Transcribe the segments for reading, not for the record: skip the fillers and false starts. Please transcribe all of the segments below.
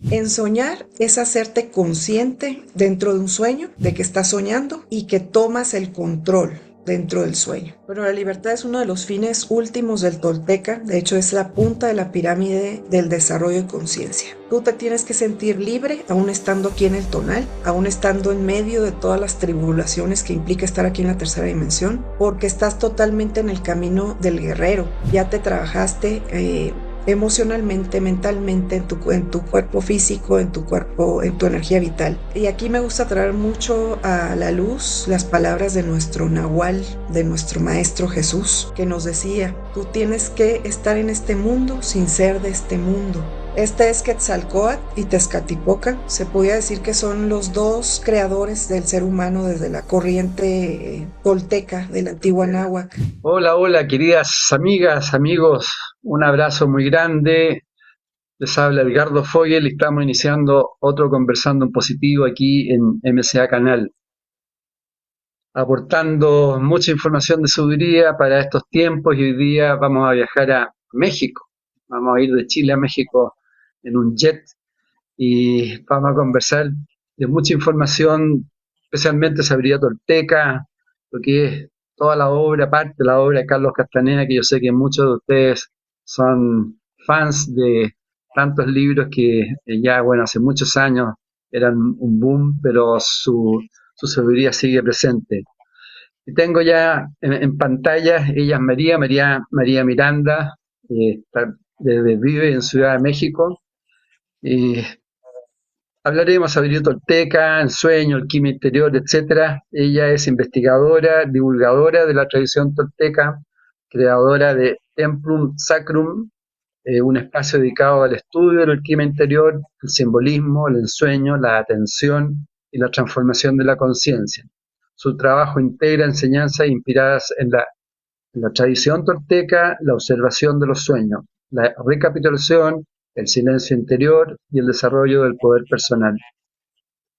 En soñar es hacerte consciente dentro de un sueño de que estás soñando y que tomas el control dentro del sueño. Pero la libertad es uno de los fines últimos del tolteca, de hecho es la punta de la pirámide del desarrollo de conciencia. Tú te tienes que sentir libre aún estando aquí en el tonal, aún estando en medio de todas las tribulaciones que implica estar aquí en la tercera dimensión, porque estás totalmente en el camino del guerrero. Ya te trabajaste emocionalmente, mentalmente, en tu cuerpo físico, en tu cuerpo, en tu energía vital. Y aquí me gusta traer mucho a la luz las palabras de nuestro Nahual, de nuestro Maestro Jesús, que nos decía, tú tienes que estar en este mundo sin ser de este mundo. Este es Quetzalcóatl y Tezcatlipoca. Se podría decir que son los dos creadores del ser humano desde la corriente tolteca de la antigua náhuatl. Hola, hola, queridas amigas, amigos, un abrazo muy grande. Les habla Edgardo Fogel y estamos iniciando otro Conversando en Positivo aquí en MCA Canal, aportando mucha información de sabiduría para estos tiempos y hoy día vamos a viajar a México. Vamos a ir de Chile a México en un jet y vamos a conversar de mucha información, especialmente sabiduría tolteca, lo que es toda la obra, parte de la obra de Carlos Castaneda, que yo sé que muchos de ustedes son fans de tantos libros que ya, bueno, hace muchos años eran un boom, pero su sabiduría sigue presente. Y tengo ya en pantalla, ella es María Miranda, vive en Ciudad de México. Y hablaremos de sabiduría tolteca, ensueño, alquimia interior, etcétera. Ella es investigadora, divulgadora de la tradición tolteca, creadora de Templum Sacrum, un espacio dedicado al estudio de la alquimia interior, el simbolismo, el ensueño, la atención y la transformación de la conciencia. Su trabajo integra enseñanzas inspiradas en la tradición tolteca, la observación de los sueños, la recapitulación, el silencio interior y el desarrollo del poder personal,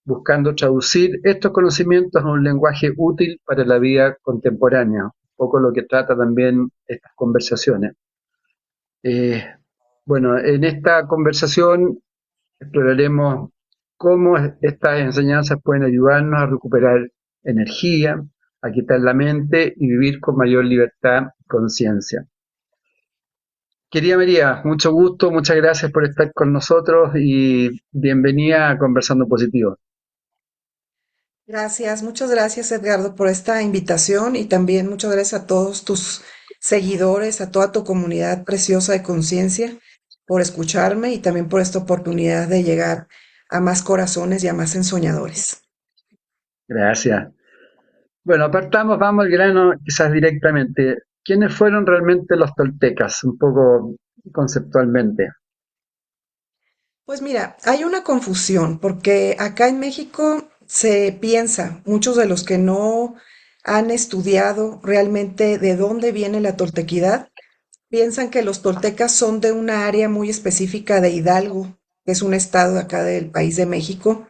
buscando traducir estos conocimientos a un lenguaje útil para la vida contemporánea, un poco lo que trata también estas conversaciones. Eh, bueno, en esta conversación exploraremos cómo estas enseñanzas pueden ayudarnos a recuperar energía, a quitar la mente y vivir con mayor libertad y conciencia. Querida María, mucho gusto, muchas gracias por estar con nosotros y bienvenida a Conversando Positivo. Gracias, muchas gracias Edgardo por esta invitación y también muchas gracias a todos tus seguidores, a toda tu comunidad preciosa de conciencia por escucharme y también por esta oportunidad de llegar a más corazones y a más ensoñadores. Gracias. Bueno, apartamos, vamos al grano quizás directamente. ¿Quiénes fueron realmente los toltecas? Un poco conceptualmente. Pues mira, hay una confusión porque acá en México se piensa, muchos de los que no han estudiado realmente de dónde viene la toltequidad, piensan que los toltecas son de una área muy específica de Hidalgo, que es un estado de acá del país de México,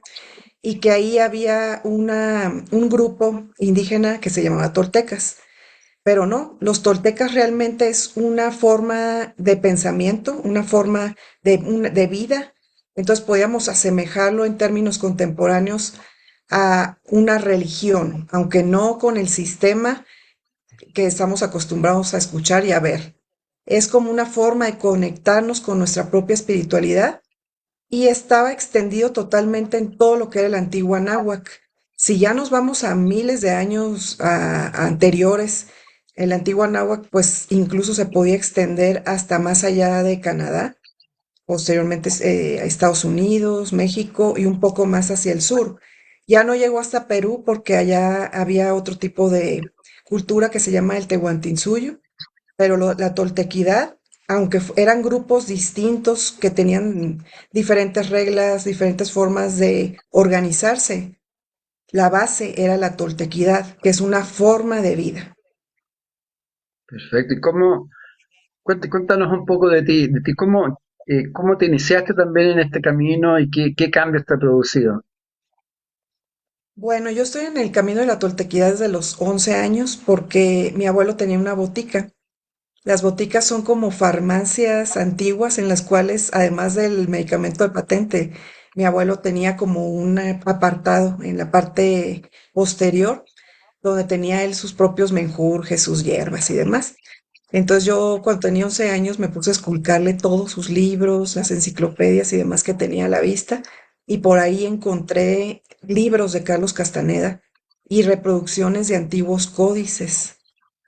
y que ahí había un grupo indígena que se llamaba toltecas. Pero no, los toltecas realmente es una forma de pensamiento, una forma de vida. Entonces podíamos asemejarlo en términos contemporáneos a una religión, aunque no con el sistema que estamos acostumbrados a escuchar y a ver. Es como una forma de conectarnos con nuestra propia espiritualidad y estaba extendido totalmente en todo lo que era la antigua náhuatl. Si ya nos vamos a miles de años anteriores, el antiguo náhuatl pues incluso se podía extender hasta más allá de Canadá, posteriormente a Estados Unidos, México y un poco más hacia el sur. Ya no llegó hasta Perú porque allá había otro tipo de cultura que se llama el Tehuantinsuyo, pero la toltequidad, aunque eran grupos distintos que tenían diferentes reglas, diferentes formas de organizarse, la base era la toltequidad, que es una forma de vida. Perfecto. ¿Y cómo, cuéntanos un poco de ti cómo te iniciaste también en este camino y qué cambios te ha producido? Bueno, yo estoy en el camino de la toltequidad desde los 11 años porque mi abuelo tenía una botica Las boticas son como farmacias antiguas en las cuales, además del medicamento de patente, mi abuelo tenía como un apartado en la parte posterior donde tenía él sus propios menjurjes, sus hierbas y demás. Entonces yo cuando tenía 11 años me puse a esculcarle todos sus libros, las enciclopedias y demás que tenía a la vista, y por ahí encontré libros de Carlos Castaneda y reproducciones de antiguos códices.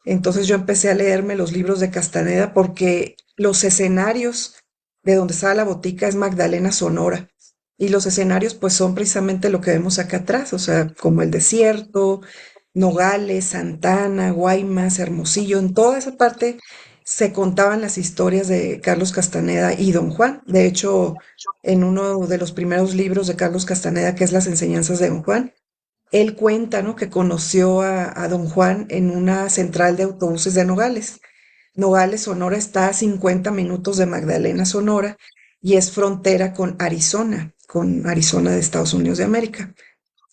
Entonces yo empecé a leerme los libros de Castaneda porque los escenarios de donde estaba la botica es Magdalena, Sonora. Y los escenarios pues son precisamente lo que vemos acá atrás, o sea, como el desierto, Nogales, Santana, Guaymas, Hermosillo, en toda esa parte se contaban las historias de Carlos Castaneda y Don Juan. De hecho, en uno de los primeros libros de Carlos Castaneda, que es Las enseñanzas de Don Juan, él cuenta, ¿no?, que conoció a Don Juan en una central de autobuses de Nogales. Nogales, Sonora está a 50 minutos de Magdalena, Sonora, y es frontera con Arizona de Estados Unidos de América.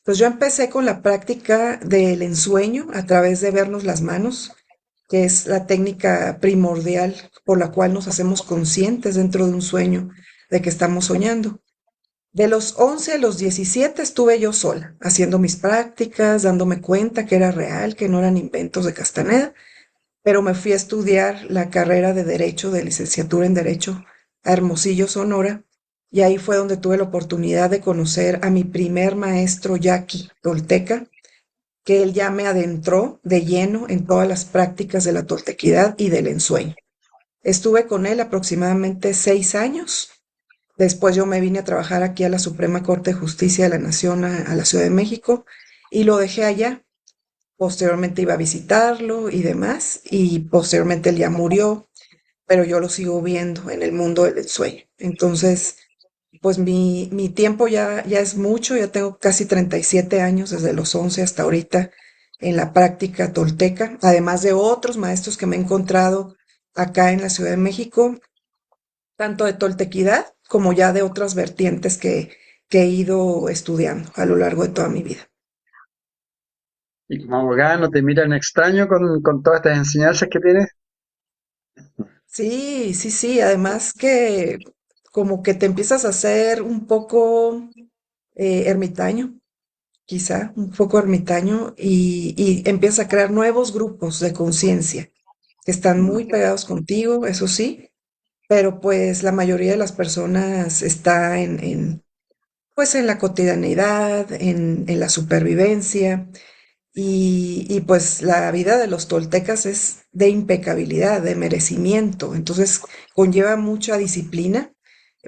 Pues yo empecé con la práctica del ensueño a través de vernos las manos, que es la técnica primordial por la cual nos hacemos conscientes dentro de un sueño de que estamos soñando. De los 11 a los 17 estuve yo sola, haciendo mis prácticas, dándome cuenta que era real, que no eran inventos de Castaneda, pero me fui a estudiar la carrera de Derecho, de licenciatura en Derecho, a Hermosillo, Sonora, y ahí fue donde tuve la oportunidad de conocer a mi primer maestro yaqui tolteca, que él ya me adentró de lleno en todas las prácticas de la toltequidad y del ensueño. Estuve con él aproximadamente 6 años. Después yo me vine a trabajar aquí a la Suprema Corte de Justicia de la Nación, a la Ciudad de México, y lo dejé allá. Posteriormente iba a visitarlo y demás, y posteriormente él ya murió, pero yo lo sigo viendo en el mundo del ensueño. Entonces, pues mi tiempo ya es mucho, ya tengo casi 37 años, desde los 11 hasta ahorita, en la práctica tolteca, además de otros maestros que me he encontrado acá en la Ciudad de México, tanto de toltequidad como ya de otras vertientes que he ido estudiando a lo largo de toda mi vida. Y como abogada no te miran extraño con todas estas enseñanzas que tienes. Sí, sí, sí, además que como que te empiezas a hacer un poco ermitaño, quizá, un poco ermitaño, y empiezas a crear nuevos grupos de conciencia que están muy pegados contigo, eso sí, pero pues la mayoría de las personas está pues en la cotidianidad, en la supervivencia, pues la vida de los toltecas es de impecabilidad, de merecimiento, entonces conlleva mucha disciplina,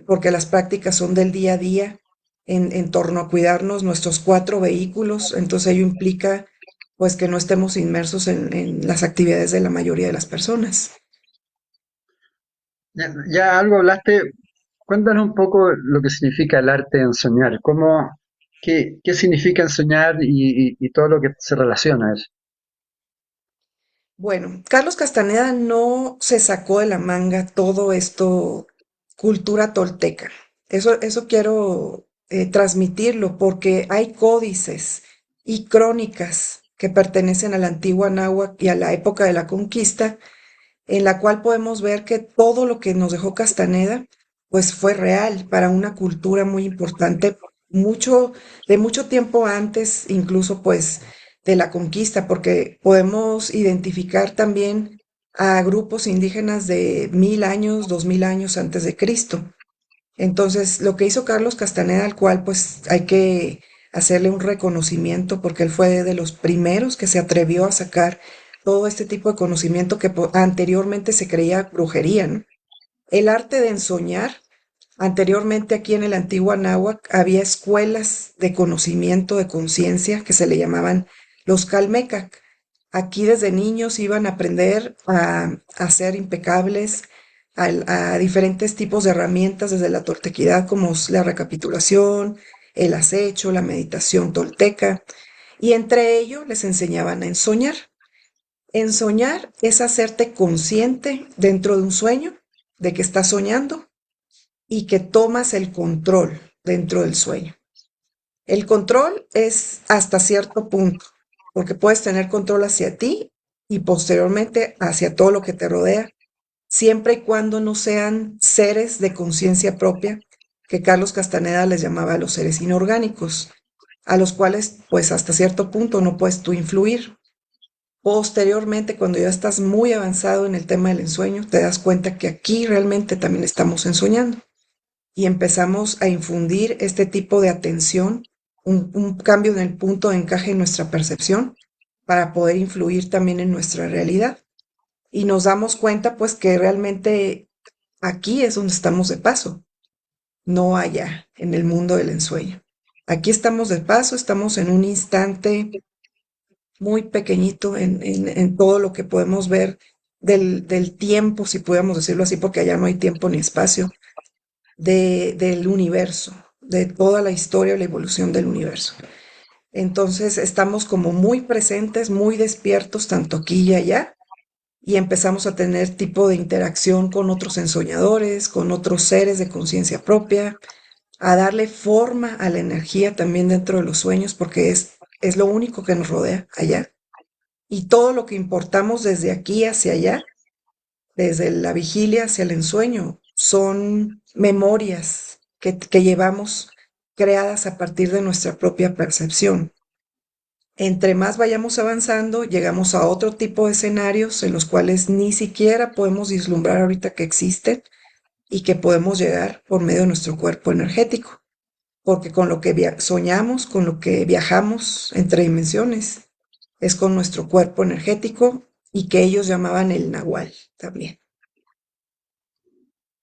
porque las prácticas son del día a día en torno a cuidarnos nuestros cuatro vehículos, entonces ello implica pues que no estemos inmersos en las actividades de la mayoría de las personas. Ya algo hablaste, cuéntanos un poco lo que significa el arte de ensoñar, qué significa ensoñar y todo lo que se relaciona a eso. Bueno, Carlos Castaneda no se sacó de la manga todo esto, cultura tolteca. Eso quiero transmitirlo porque hay códices y crónicas que pertenecen a la antigua náhuatl y a la época de la conquista, en la cual podemos ver que todo lo que nos dejó Castaneda, pues fue real para una cultura muy importante, mucho, de mucho tiempo antes, incluso pues de la conquista, porque podemos identificar también a grupos indígenas de 1000 años, 2000 años antes de Cristo. Entonces, lo que hizo Carlos Castaneda, al cual pues hay que hacerle un reconocimiento porque él fue de los primeros que se atrevió a sacar todo este tipo de conocimiento que anteriormente se creía brujería, ¿no? El arte de ensoñar, anteriormente aquí en el antiguo Anáhuac había escuelas de conocimiento, de conciencia, que se le llamaban los Calmecac. Aquí desde niños iban a aprender a ser impecables, a diferentes tipos de herramientas desde la toltequidad, como es la recapitulación, el acecho, la meditación tolteca, y entre ello les enseñaban a ensoñar. Ensoñar es hacerte consciente dentro de un sueño de que estás soñando y que tomas el control dentro del sueño. El control es hasta cierto punto, porque puedes tener control hacia ti y posteriormente hacia todo lo que te rodea, siempre y cuando no sean seres de conciencia propia, que Carlos Castaneda les llamaba a los seres inorgánicos, a los cuales pues hasta cierto punto no puedes tú influir. Posteriormente, cuando ya estás muy avanzado en el tema del ensueño, te das cuenta que aquí realmente también estamos ensoñando y empezamos a infundir este tipo de atención, un cambio en el punto de encaje en nuestra percepción para poder influir también en nuestra realidad. Y nos damos cuenta pues que realmente aquí es donde estamos de paso, no allá, en el mundo del ensueño. Aquí estamos de paso, estamos en un instante muy pequeñito en todo lo que podemos ver del tiempo, si pudiéramos decirlo así, porque allá no hay tiempo ni espacio, del universo, de toda la historia o la evolución del universo. Entonces estamos como muy presentes, muy despiertos, tanto aquí y allá, y empezamos a tener tipo de interacción con otros ensoñadores, con otros seres de conciencia propia, a darle forma a la energía también dentro de los sueños, porque es lo único que nos rodea allá. Y todo lo que importamos desde aquí hacia allá, desde la vigilia hacia el ensueño, son memorias que llevamos creadas a partir de nuestra propia percepción. Entre más vayamos avanzando, llegamos a otro tipo de escenarios en los cuales ni siquiera podemos vislumbrar ahorita que existen y que podemos llegar por medio de nuestro cuerpo energético, porque con lo que soñamos, con lo que viajamos entre dimensiones, es con nuestro cuerpo energético y que ellos llamaban el nahual también.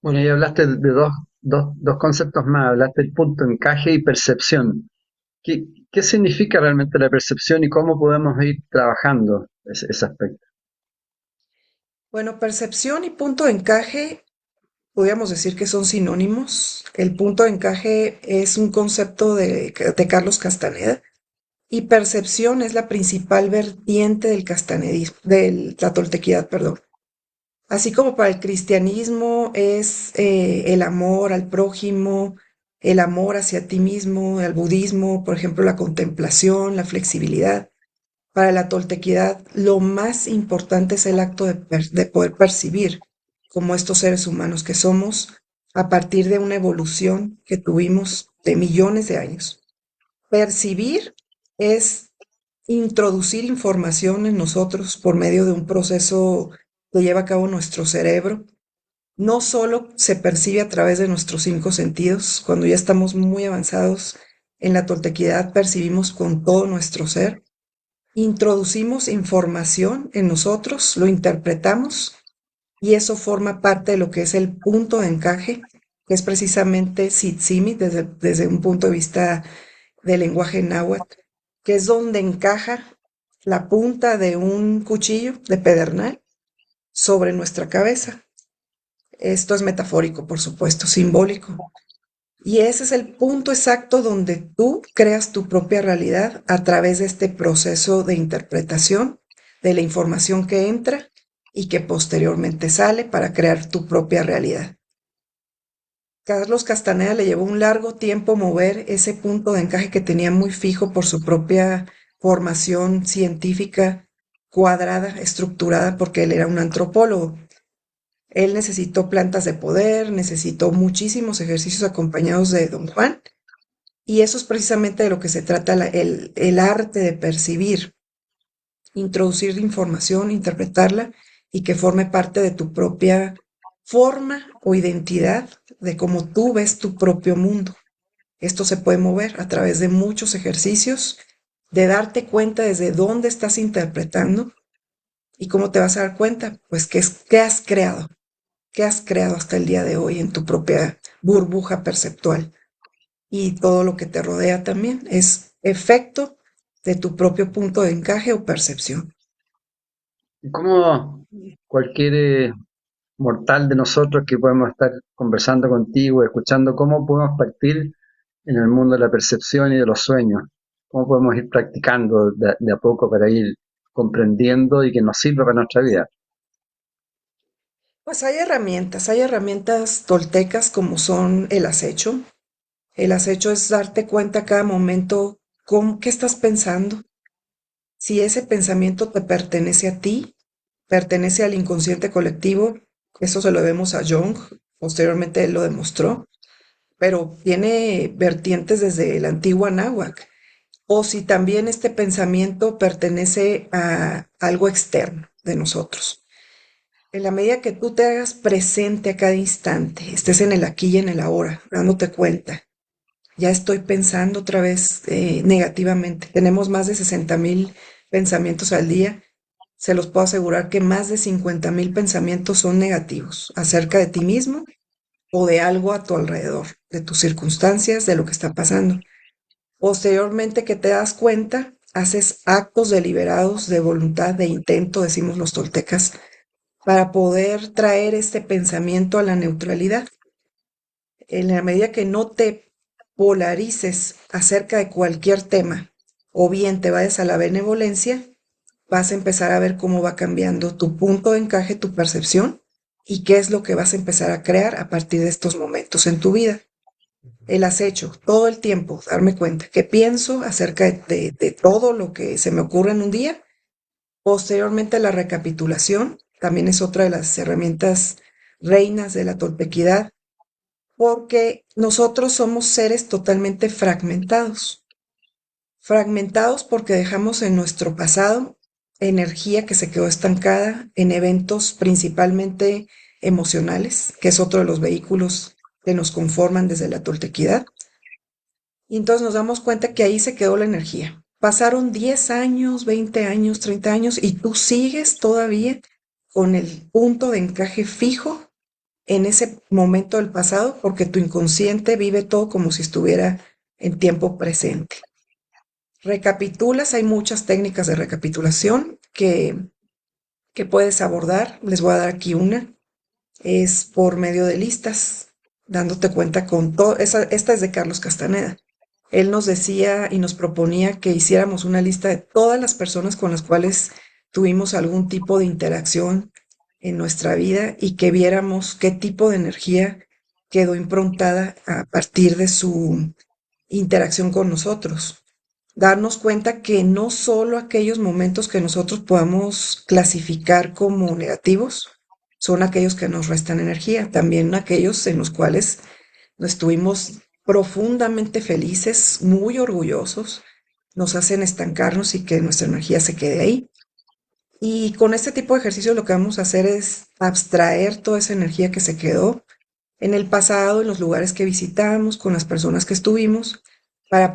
Bueno, y hablaste de dos conceptos más, hablaste del punto de encaje y percepción. ¿Qué significa realmente la percepción y cómo podemos ir trabajando ese aspecto? Bueno, percepción y punto de encaje, podríamos decir que son sinónimos. El punto de encaje es un concepto de Carlos Castaneda y percepción es la principal vertiente del castanedismo, de la toltequidad, perdón. Así como para el cristianismo es el amor al prójimo, el amor hacia ti mismo, al budismo, por ejemplo, la contemplación, la flexibilidad. Para la toltequidad, lo más importante es el acto de poder percibir como estos seres humanos que somos a partir de una evolución que tuvimos de millones de años. Percibir es introducir información en nosotros por medio de un proceso que lleva a cabo nuestro cerebro. No solo se percibe a través de nuestros cinco sentidos, cuando ya estamos muy avanzados en la toltequidad, percibimos con todo nuestro ser, introducimos información en nosotros, lo interpretamos y eso forma parte de lo que es el punto de encaje, que es precisamente Tzitzimi desde un punto de vista del lenguaje náhuatl, que es donde encaja la punta de un cuchillo de pedernal sobre nuestra cabeza. Esto es metafórico, por supuesto, simbólico. Y ese es el punto exacto donde tú creas tu propia realidad a través de este proceso de interpretación de la información que entra y que posteriormente sale para crear tu propia realidad. Carlos Castaneda le llevó un largo tiempo mover ese punto de encaje que tenía muy fijo por su propia formación científica cuadrada, estructurada, porque él era un antropólogo. Él necesitó plantas de poder, necesitó muchísimos ejercicios acompañados de Don Juan, y eso es precisamente de lo que se trata el arte de percibir, introducir información, interpretarla y que forme parte de tu propia forma o identidad de cómo tú ves tu propio mundo. Esto se puede mover a través de muchos ejercicios, de darte cuenta desde dónde estás interpretando y cómo te vas a dar cuenta, pues qué has creado hasta el día de hoy en tu propia burbuja perceptual y todo lo que te rodea también es efecto de tu propio punto de encaje o percepción. ¿Y cómo cualquier mortal de nosotros que podemos estar conversando contigo, escuchando, cómo podemos partir en el mundo de la percepción y de los sueños? ¿Cómo podemos ir practicando de a poco para ir comprendiendo y que nos sirva para nuestra vida? Pues hay herramientas toltecas como son el acecho. El acecho es darte cuenta a cada momento qué estás pensando, si ese pensamiento te pertenece a ti, pertenece al inconsciente colectivo, Eso se lo debemos a Jung, posteriormente él lo demostró, pero tiene vertientes desde la antigua náhuatl. O si también este pensamiento pertenece a algo externo de nosotros. En la medida que tú te hagas presente a cada instante, estés en el aquí y en el ahora, dándote cuenta, ya estoy pensando otra vez negativamente. Tenemos más de 60,000 pensamientos al día. Se los puedo asegurar que más de 50,000 pensamientos son negativos acerca de ti mismo o de algo a tu alrededor, de tus circunstancias, de lo que está pasando. Posteriormente que te das cuenta, haces actos deliberados de voluntad, de intento, decimos los toltecas, para poder traer este pensamiento a la neutralidad. En la medida que no te polarices acerca de cualquier tema o bien te vayas a la benevolencia, vas a empezar a ver cómo va cambiando tu punto de encaje, tu percepción y qué es lo que vas a empezar a crear a partir de estos momentos en tu vida. El acecho, todo el tiempo, darme cuenta qué pienso acerca de todo lo que se me ocurre en un día. Posteriormente, la recapitulación también es otra de las herramientas reinas de la toltequidad, porque nosotros somos seres totalmente fragmentados. Fragmentados porque dejamos en nuestro pasado energía que se quedó estancada en eventos principalmente emocionales, que es otro de los vehículos que nos conforman desde la toltequidad. Y entonces nos damos cuenta que ahí se quedó la energía. Pasaron 10 años, 20 años, 30 años y tú sigues todavía con el punto de encaje fijo en ese momento del pasado porque tu inconsciente vive todo como si estuviera en tiempo presente. Recapitulas, hay muchas técnicas de recapitulación que puedes abordar. Les voy a dar aquí una. Es por medio de listas, dándote cuenta con todo. Esta es de Carlos Castaneda. Él nos decía y nos proponía que hiciéramos una lista de todas las personas con las cuales tuvimos algún tipo de interacción en nuestra vida y que viéramos qué tipo de energía quedó improntada a partir de su interacción con nosotros. Darnos cuenta que no solo aquellos momentos que nosotros podamos clasificar como negativos son aquellos que nos restan energía, también aquellos en los cuales estuvimos profundamente felices, muy orgullosos, nos hacen estancarnos y que nuestra energía se quede ahí. Y con este tipo de ejercicio lo que vamos a hacer es abstraer toda esa energía que se quedó en el pasado, en los lugares que visitamos, con las personas que estuvimos, para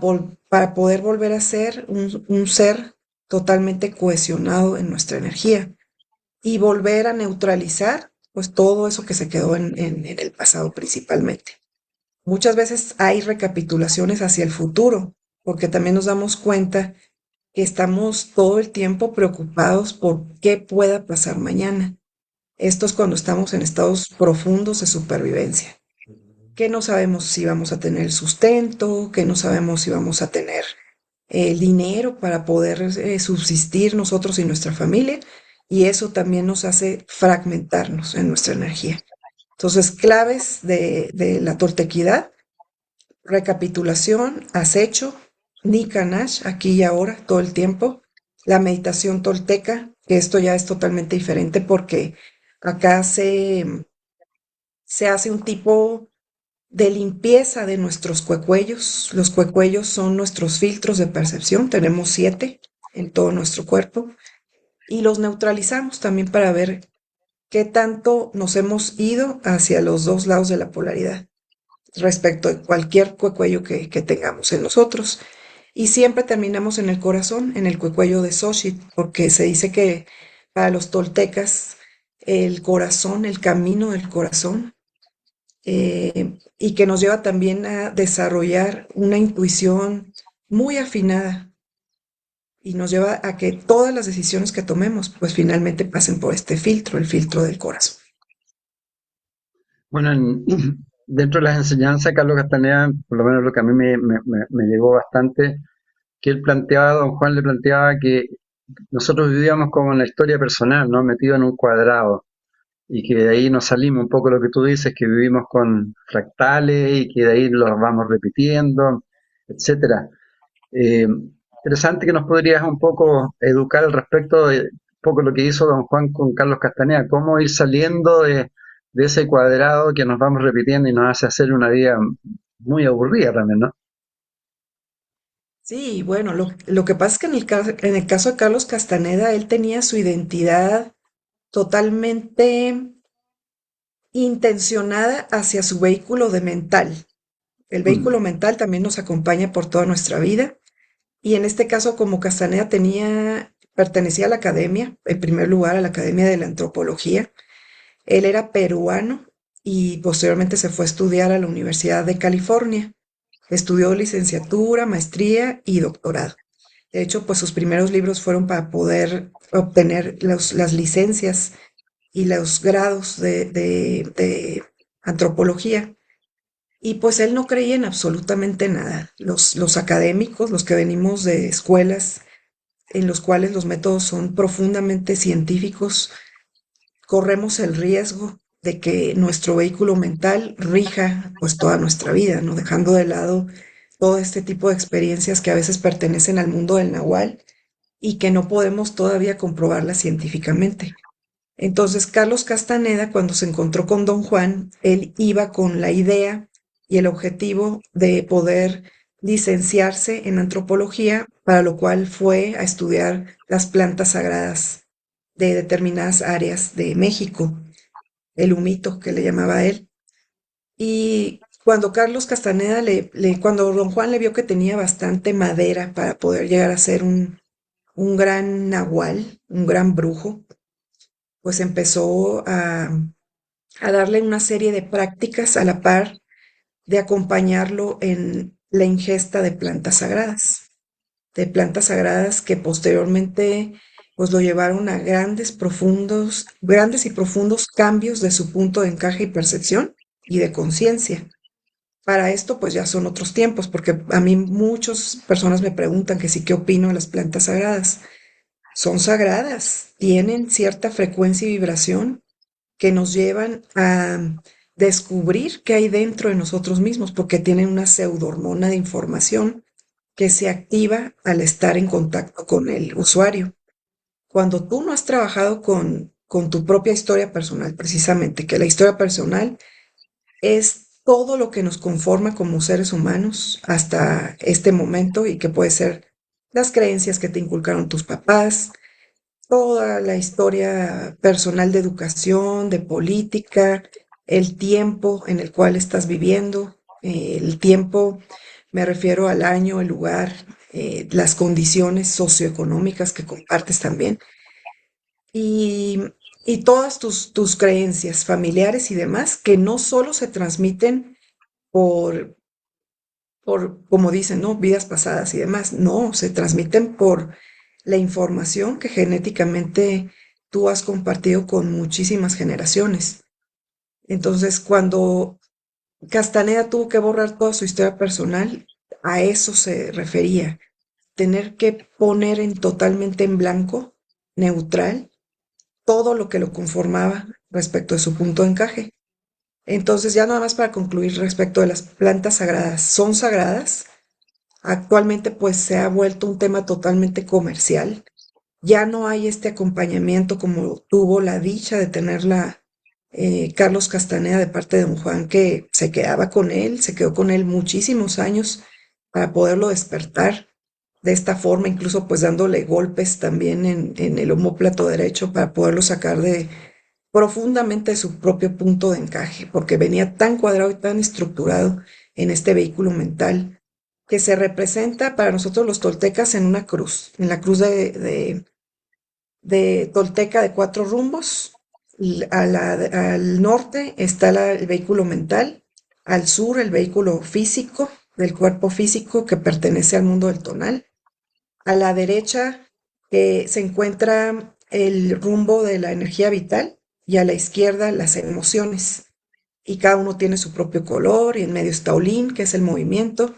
poder volver a ser un ser totalmente cohesionado en nuestra energía y volver a neutralizar pues todo eso que se quedó en el pasado principalmente. Muchas veces hay recapitulaciones hacia el futuro, porque también nos damos cuenta que estamos todo el tiempo preocupados por qué pueda pasar mañana. Esto es cuando estamos en estados profundos de supervivencia, que no sabemos si vamos a tener el sustento, que no sabemos si vamos a tener el dinero para poder subsistir nosotros y nuestra familia, y eso también nos hace fragmentarnos en nuestra energía. Entonces, claves de la toltequidad: recapitulación, acecho, Nikanash, aquí y ahora, todo el tiempo. La meditación tolteca, que esto ya es totalmente diferente porque acá se hace un tipo de limpieza de nuestros cuecuellos. Los cuecuellos son nuestros filtros de percepción, tenemos 7 en todo nuestro cuerpo y los neutralizamos también para ver qué tanto nos hemos ido hacia los dos lados de la polaridad respecto de cualquier cuecuello que tengamos en nosotros. Y siempre terminamos en el corazón, en el cuecuello de Xochitl, porque se dice que para los toltecas el corazón, el camino del corazón, y que nos lleva también a desarrollar una intuición muy afinada y nos lleva a que todas las decisiones que tomemos pues finalmente pasen por este filtro, el filtro del corazón. Bueno, dentro de las enseñanzas, Carlos Castaneda, por lo menos lo que a mí me llegó bastante, que él planteaba, don Juan le planteaba que nosotros vivíamos como en la historia personal, ¿no? Metido en un cuadrado, y que de ahí nos salimos un poco lo que tú dices, que vivimos con fractales y que de ahí los vamos repitiendo, etcétera. Interesante que nos podrías un poco educar al respecto de un poco lo que hizo don Juan con Carlos Castaneda, cómo ir saliendo de ese cuadrado que nos vamos repitiendo y nos hace hacer una vida muy aburrida también, ¿no? Sí, bueno, lo que pasa es que en el caso de Carlos Castaneda, él tenía su identidad totalmente intencionada hacia su vehículo de mental. El vehículo Mm. mental también nos acompaña por toda nuestra vida. Y en este caso, como Castaneda pertenecía a la academia, en primer lugar a la Academia de la Antropología, él era peruano y posteriormente se fue a estudiar a la Universidad de California. Estudió licenciatura, maestría y doctorado. De hecho, pues sus primeros libros fueron para poder obtener las licencias y los grados de antropología. Y pues él no creía en absolutamente nada. Los académicos, los que venimos de escuelas en los cuales los métodos son profundamente científicos, corremos el riesgo de que nuestro vehículo mental rija pues toda nuestra vida, ¿no? Dejando de lado todo este tipo de experiencias que a veces pertenecen al mundo del nahual y que no podemos todavía comprobarlas científicamente. Entonces, Carlos Castaneda, cuando se encontró con Don Juan, él iba con la idea y el objetivo de poder licenciarse en antropología, para lo cual fue a estudiar las plantas sagradas de determinadas áreas de México, el humito que le llamaba él. Y cuando Carlos Castaneda cuando Don Juan le vio que tenía bastante madera para poder llegar a ser un gran nahual, un gran brujo, pues empezó a darle una serie de prácticas a la par de acompañarlo en la ingesta de plantas sagradas que posteriormente pues lo llevaron a grandes y profundos cambios de su punto de encaje y percepción y de conciencia. Para esto pues ya son otros tiempos, porque a mí muchas personas me preguntan que sí qué opino de las plantas sagradas. Son sagradas, tienen cierta frecuencia y vibración que nos llevan a descubrir qué hay dentro de nosotros mismos, porque tienen una pseudohormona de información que se activa al estar en contacto con el usuario. Cuando tú no has trabajado con tu propia historia personal, precisamente, que la historia personal es todo lo que nos conforma como seres humanos hasta este momento y que puede ser las creencias que te inculcaron tus papás, toda la historia personal de educación, de política, el tiempo en el cual estás viviendo, el tiempo, me refiero al año, el lugar, las condiciones socioeconómicas que compartes también, y, y todas tus creencias familiares y demás, que no solo se transmiten por, como dicen, ¿no? Vidas pasadas y demás. No, se transmiten por la información que genéticamente tú has compartido con muchísimas generaciones. Entonces, cuando Castaneda tuvo que borrar toda su historia personal, a eso se refería. Tener que poner totalmente en blanco, neutral, todo lo que lo conformaba respecto de su punto de encaje. Entonces, ya nada más para concluir respecto de las plantas sagradas, son sagradas. Actualmente pues se ha vuelto un tema totalmente comercial. Ya no hay este acompañamiento como tuvo la dicha de tenerla Carlos Castaneda de parte de don Juan, que se quedaba con él, se quedó con él muchísimos años para poderlo despertar de esta forma, incluso pues dándole golpes también en el omóplato derecho para poderlo sacar de profundamente de su propio punto de encaje, porque venía tan cuadrado y tan estructurado en este vehículo mental que se representa para nosotros los toltecas en una cruz, en la cruz de Tolteca de cuatro rumbos. Al norte está el vehículo mental, al sur el vehículo físico, del cuerpo físico que pertenece al mundo del tonal. A la derecha se encuentra el rumbo de la energía vital y a la izquierda las emociones. Y cada uno tiene su propio color y en medio está Olin, que es el movimiento,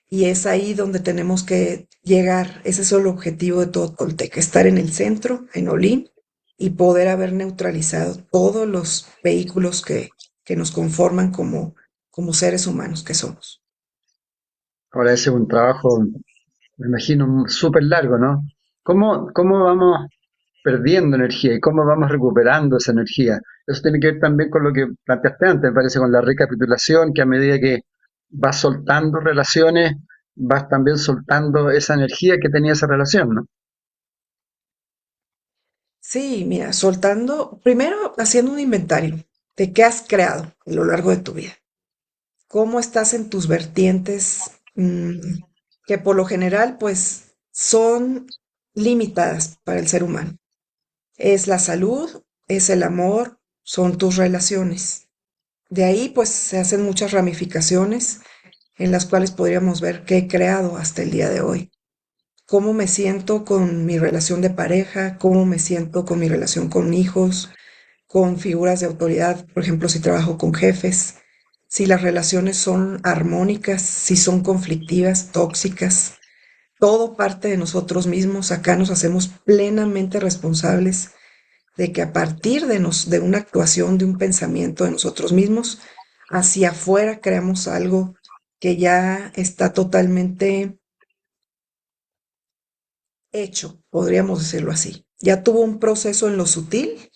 y es ahí donde tenemos que llegar. Ese es el objetivo de todo Tolteca, estar en el centro, en Olin, y poder haber neutralizado todos los vehículos que nos conforman como seres humanos que somos. Ahora ese es un trabajo, me imagino, súper largo, ¿no? ¿Cómo vamos? perdiendo energía y cómo vamos recuperando esa energía. Eso tiene que ver también con lo que planteaste antes, me parece, con la recapitulación, que a medida que vas soltando relaciones, vas también soltando esa energía que tenía esa relación, ¿no? Sí, mira, soltando, primero haciendo un inventario de qué has creado a lo largo de tu vida, cómo estás en tus vertientes, que por lo general, pues, son limitadas para el ser humano. Es la salud, es el amor, son tus relaciones. De ahí, pues, se hacen muchas ramificaciones en las cuales podríamos ver qué he creado hasta el día de hoy. Cómo me siento con mi relación de pareja, cómo me siento con mi relación con hijos, con figuras de autoridad, por ejemplo, si trabajo con jefes, si las relaciones son armónicas, si son conflictivas, tóxicas, todo parte de nosotros mismos. Acá nos hacemos plenamente responsables de que a partir de una actuación, de un pensamiento de nosotros mismos, hacia afuera creamos algo que ya está totalmente hecho, podríamos decirlo así. Ya tuvo un proceso en lo sutil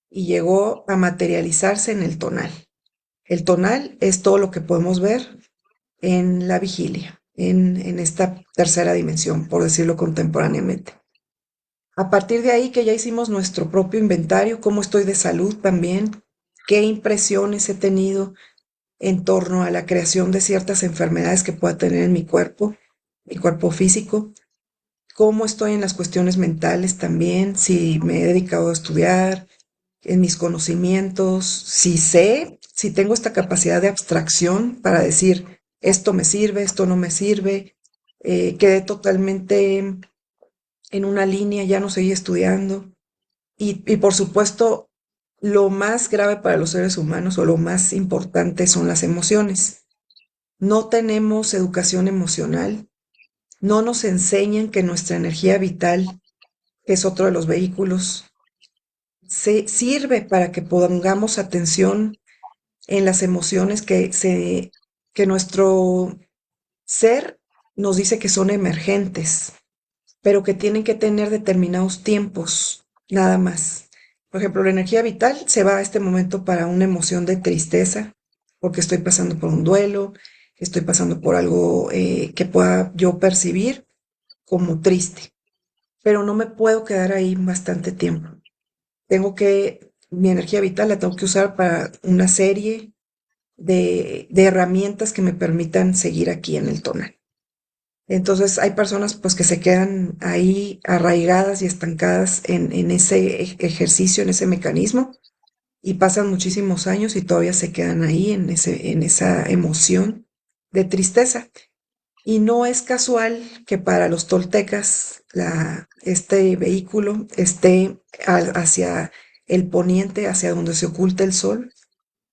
y llegó a materializarse en el tonal. El tonal es todo lo que podemos ver en la vigilia, en esta tercera dimensión, por decirlo contemporáneamente. A partir de ahí que ya hicimos nuestro propio inventario, cómo estoy de salud también, qué impresiones he tenido en torno a la creación de ciertas enfermedades que pueda tener en mi cuerpo físico, cómo estoy en las cuestiones mentales también, si me he dedicado a estudiar, en mis conocimientos, si sé, si tengo esta capacidad de abstracción para decir, esto me sirve, esto no me sirve, quedé totalmente en una línea, ya no seguí estudiando. Y por supuesto, lo más grave para los seres humanos o lo más importante son las emociones. No tenemos educación emocional, no nos enseñan que nuestra energía vital, que es otro de los vehículos, se sirve para que pongamos atención en las emociones que nuestro ser nos dice que son emergentes, pero que tienen que tener determinados tiempos, nada más. Por ejemplo, la energía vital se va a este momento para una emoción de tristeza, porque estoy pasando por un duelo, estoy pasando por algo que pueda yo percibir como triste, pero no me puedo quedar ahí bastante tiempo. Mi energía vital la tengo que usar para una serie de herramientas que me permitan seguir aquí en el tonal. Entonces hay personas pues que se quedan ahí arraigadas y estancadas en ese ejercicio, en ese mecanismo, y pasan muchísimos años y todavía se quedan ahí en esa emoción de tristeza. Y no es casual que para los toltecas este vehículo esté hacia el poniente, hacia donde se oculta el sol,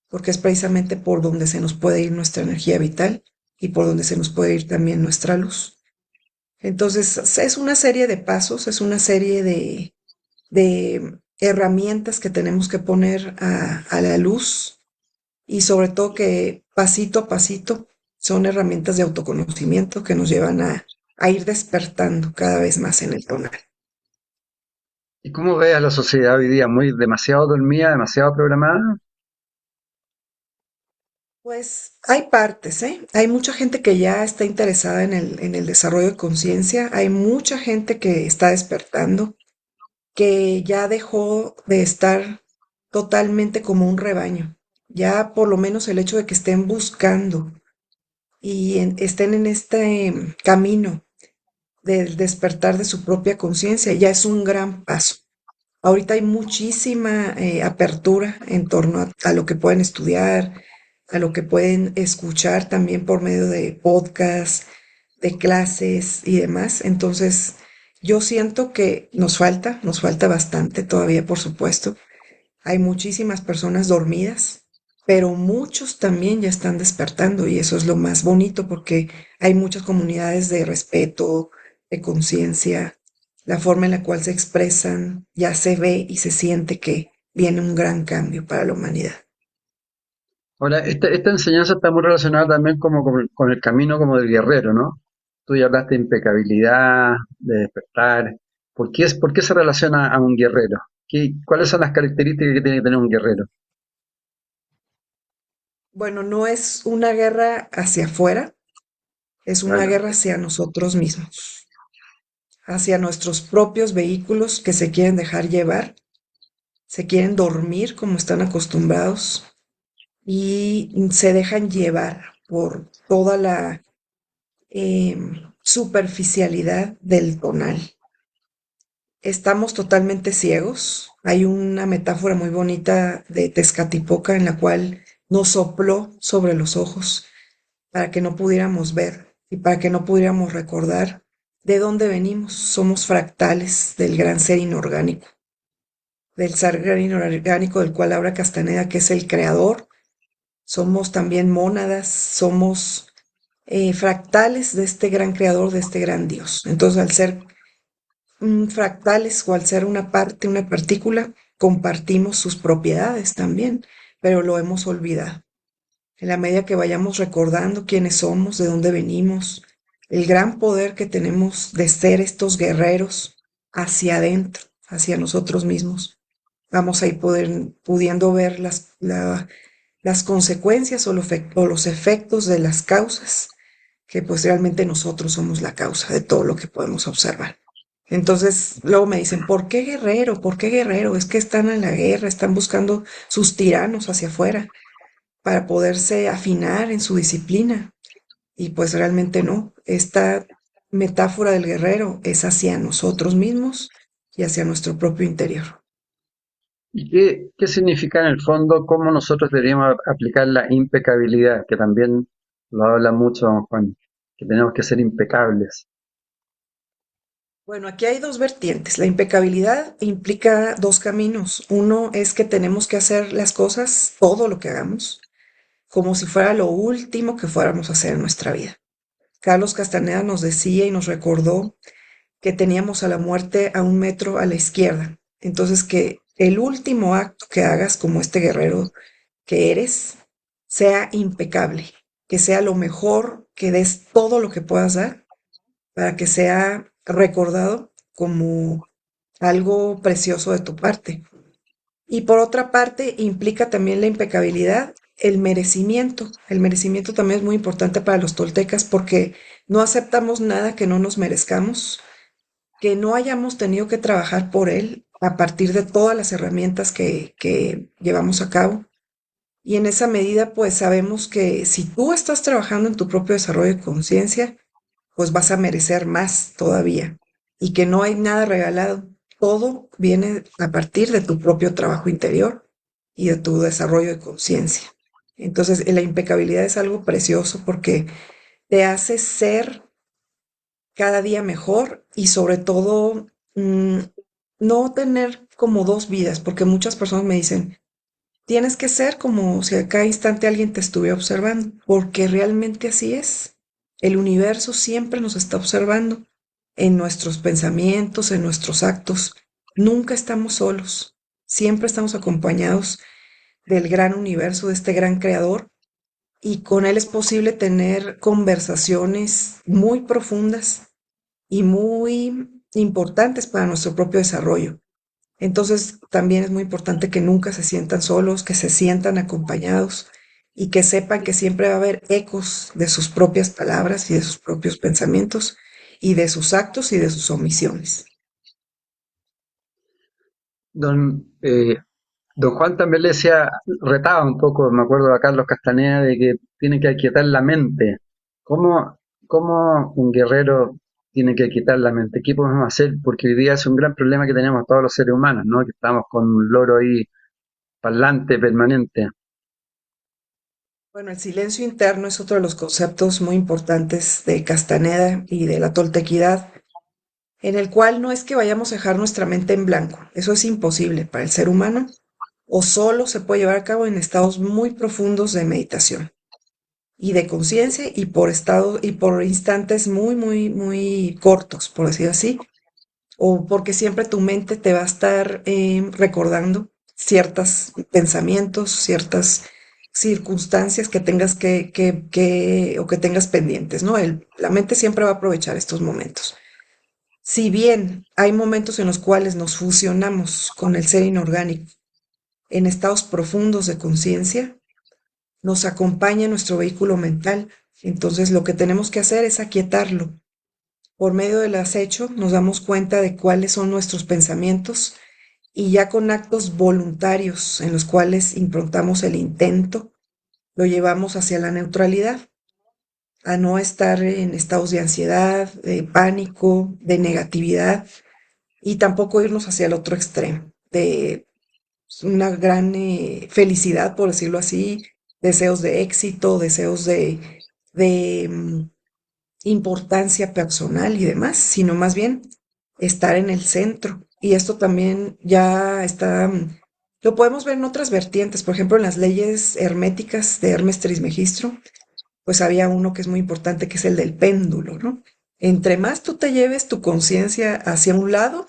porque es precisamente por donde se nos puede ir nuestra energía vital y por donde se nos puede ir también nuestra luz. Entonces, es una serie de pasos, es una serie de herramientas que tenemos que poner a la luz y sobre todo que pasito a pasito son herramientas de autoconocimiento que nos llevan a ir despertando cada vez más en el tonal. ¿Y cómo ves a la sociedad hoy día? ¿Muy demasiado dormida, demasiado programada? Pues hay partes, ¿eh? Hay mucha gente que ya está interesada en el desarrollo de conciencia, hay mucha gente que está despertando, que ya dejó de estar totalmente como un rebaño. Ya por lo menos el hecho de que estén buscando y estén en este camino del despertar de su propia conciencia ya es un gran paso. Ahorita hay muchísima apertura en torno a lo que pueden estudiar, a lo que pueden escuchar también por medio de podcasts, de clases y demás. Entonces, yo siento que nos falta bastante todavía, por supuesto. Hay muchísimas personas dormidas, pero muchos también ya están despertando y eso es lo más bonito porque hay muchas comunidades de respeto, de conciencia, la forma en la cual se expresan, ya se ve y se siente que viene un gran cambio para la humanidad. Ahora, esta enseñanza está muy relacionada también como con el camino como del guerrero, ¿no? Tú ya hablaste de impecabilidad, de despertar, por qué se relaciona a un guerrero? ¿Cuáles son las características que tiene que tener un guerrero? Bueno, no es una guerra hacia afuera, es una Claro. guerra hacia nosotros mismos, hacia nuestros propios vehículos que se quieren dejar llevar, se quieren dormir como están acostumbrados y se dejan llevar por toda la superficialidad del tonal. Estamos totalmente ciegos. Hay una metáfora muy bonita de Tezcatlipoca en la cual nos sopló sobre los ojos para que no pudiéramos ver y para que no pudiéramos recordar de dónde venimos. Somos fractales del gran ser inorgánico, del ser gran inorgánico del cual habla Castaneda, que es el creador. Somos también mónadas, somos fractales de este gran creador, de este gran Dios. Entonces, al ser fractales o al ser una parte, una partícula, compartimos sus propiedades también, pero lo hemos olvidado. En la medida que vayamos recordando quiénes somos, de dónde venimos, el gran poder que tenemos de ser estos guerreros hacia adentro, hacia nosotros mismos, vamos a ir pudiendo ver las consecuencias o los efectos de las causas, que pues realmente nosotros somos la causa de todo lo que podemos observar. Entonces, luego me dicen, ¿por qué guerrero? ¿Por qué guerrero? Es que están en la guerra, están buscando sus tiranos hacia afuera para poderse afinar en su disciplina. Y pues realmente no. Esta metáfora del guerrero es hacia nosotros mismos y hacia nuestro propio interior. ¿Y qué significa en el fondo cómo nosotros deberíamos aplicar la impecabilidad, que también lo habla mucho don Juan, que tenemos que ser impecables? Bueno, aquí hay dos vertientes. La impecabilidad implica dos caminos. Uno es que tenemos que hacer las cosas, todo lo que hagamos, como si fuera lo último que fuéramos a hacer en nuestra vida. Carlos Castaneda nos decía y nos recordó que teníamos a la muerte a 1 metro a la izquierda. Entonces, que el último acto que hagas como este guerrero que eres sea impecable, que sea lo mejor, que des todo lo que puedas dar para que sea recordado como algo precioso de tu parte. Y por otra parte, implica también la impecabilidad, el merecimiento. El merecimiento también es muy importante para los toltecas porque no aceptamos nada que no nos merezcamos, que no hayamos tenido que trabajar por él a partir de todas las herramientas que llevamos a cabo. Y en esa medida, pues sabemos que si tú estás trabajando en tu propio desarrollo de conciencia, pues vas a merecer más todavía. Y que no hay nada regalado. Todo viene a partir de tu propio trabajo interior y de tu desarrollo de conciencia. Entonces, la impecabilidad es algo precioso porque te hace ser cada día mejor y sobre todo no tener como dos vidas, porque muchas personas me dicen, tienes que ser como si a cada instante alguien te estuviera observando, porque realmente así es. El universo siempre nos está observando en nuestros pensamientos, en nuestros actos. Nunca estamos solos, siempre estamos acompañados del gran universo, de este gran creador, y con él es posible tener conversaciones muy profundas y muy importantes para nuestro propio desarrollo. Entonces, también es muy importante que nunca se sientan solos, que se sientan acompañados y que sepan que siempre va a haber ecos de sus propias palabras y de sus propios pensamientos y de sus actos y de sus omisiones. Don, don Juan también le decía, retaba un poco, me acuerdo a Carlos Castaneda, de que tiene que aquietar la mente. ¿Cómo un guerrero tiene que aquietar la mente? ¿Qué podemos hacer? Porque hoy día es un gran problema que tenemos todos los seres humanos, ¿no? Que estamos con un loro ahí parlante permanente. Bueno, el silencio interno es otro de los conceptos muy importantes de Castaneda y de la toltequidad, en el cual no es que vayamos a dejar nuestra mente en blanco, eso es imposible para el ser humano, o solo se puede llevar a cabo en estados muy profundos de meditación y de conciencia y por estados y por instantes muy, muy, muy cortos, por decir así, o porque siempre tu mente te va a estar recordando ciertos pensamientos, ciertas circunstancias que tengas o que tengas pendientes, ¿no? La mente siempre va a aprovechar estos momentos. Si bien hay momentos en los cuales nos fusionamos con el ser inorgánico en estados profundos de conciencia, nos acompaña nuestro vehículo mental. Entonces lo que tenemos que hacer es aquietarlo. Por medio del acecho nos damos cuenta de cuáles son nuestros pensamientos y ya con actos voluntarios en los cuales improntamos el intento, lo llevamos hacia la neutralidad, a no estar en estados de ansiedad, de pánico, de negatividad y tampoco irnos hacia el otro extremo, de una gran felicidad, por decirlo así, deseos de éxito, deseos de importancia personal y demás, sino más bien estar en el centro. Y esto también ya está, lo podemos ver en otras vertientes, por ejemplo, en las leyes herméticas de Hermes Trismegistro, pues había uno que es muy importante, que es el del péndulo, ¿no? Entre más tú te lleves tu conciencia hacia un lado,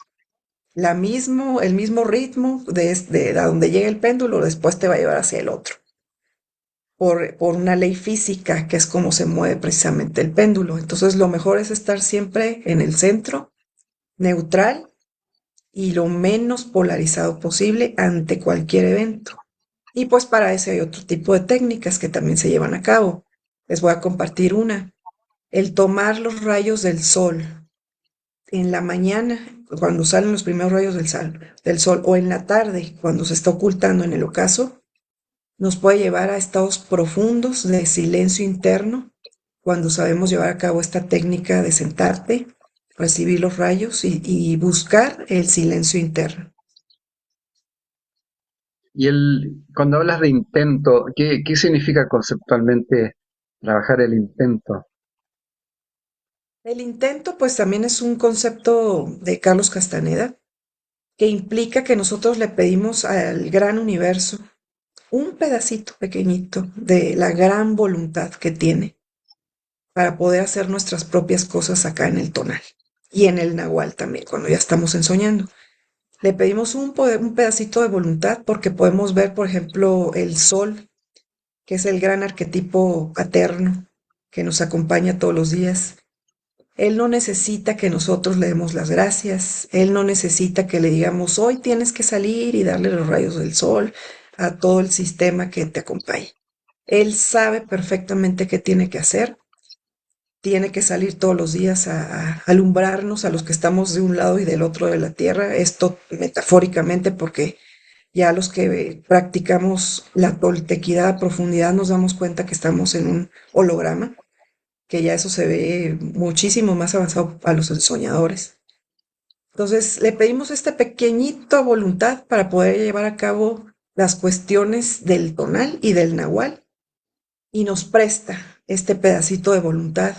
el mismo ritmo de a donde llega el péndulo, después te va a llevar hacia el otro, por una ley física, que es como se mueve precisamente el péndulo. Entonces, lo mejor es estar siempre en el centro, neutral y lo menos polarizado posible ante cualquier evento. Y pues para eso hay otro tipo de técnicas que también se llevan a cabo. Les voy a compartir una. El tomar los rayos del sol en la mañana, cuando salen los primeros rayos del sol, o en la tarde, cuando se está ocultando en el ocaso, nos puede llevar a estados profundos de silencio interno, cuando sabemos llevar a cabo esta técnica de sentarte, recibir los rayos y buscar el silencio interno. Cuando hablas de intento, ¿qué significa conceptualmente trabajar el intento? El intento, pues también es un concepto de Carlos Castaneda, que implica que nosotros le pedimos al gran universo un pedacito pequeñito de la gran voluntad que tiene para poder hacer nuestras propias cosas acá en el tonal y en el nahual también, cuando ya estamos ensoñando. Le pedimos un pedacito de voluntad porque podemos ver, por ejemplo, el sol, que es el gran arquetipo paterno que nos acompaña todos los días. Él no necesita que nosotros le demos las gracias, él no necesita que le digamos, hoy tienes que salir y darle los rayos del sol a todo el sistema que te acompaña. Él sabe perfectamente qué tiene que hacer, tiene que salir todos los días a alumbrarnos a los que estamos de un lado y del otro de la tierra, esto metafóricamente porque ya los que practicamos la toltequidad a profundidad nos damos cuenta que estamos en un holograma, que ya eso se ve muchísimo más avanzado a los soñadores. Entonces, le pedimos esta pequeñita voluntad para poder llevar a cabo las cuestiones del tonal y del nahual y nos presta este pedacito de voluntad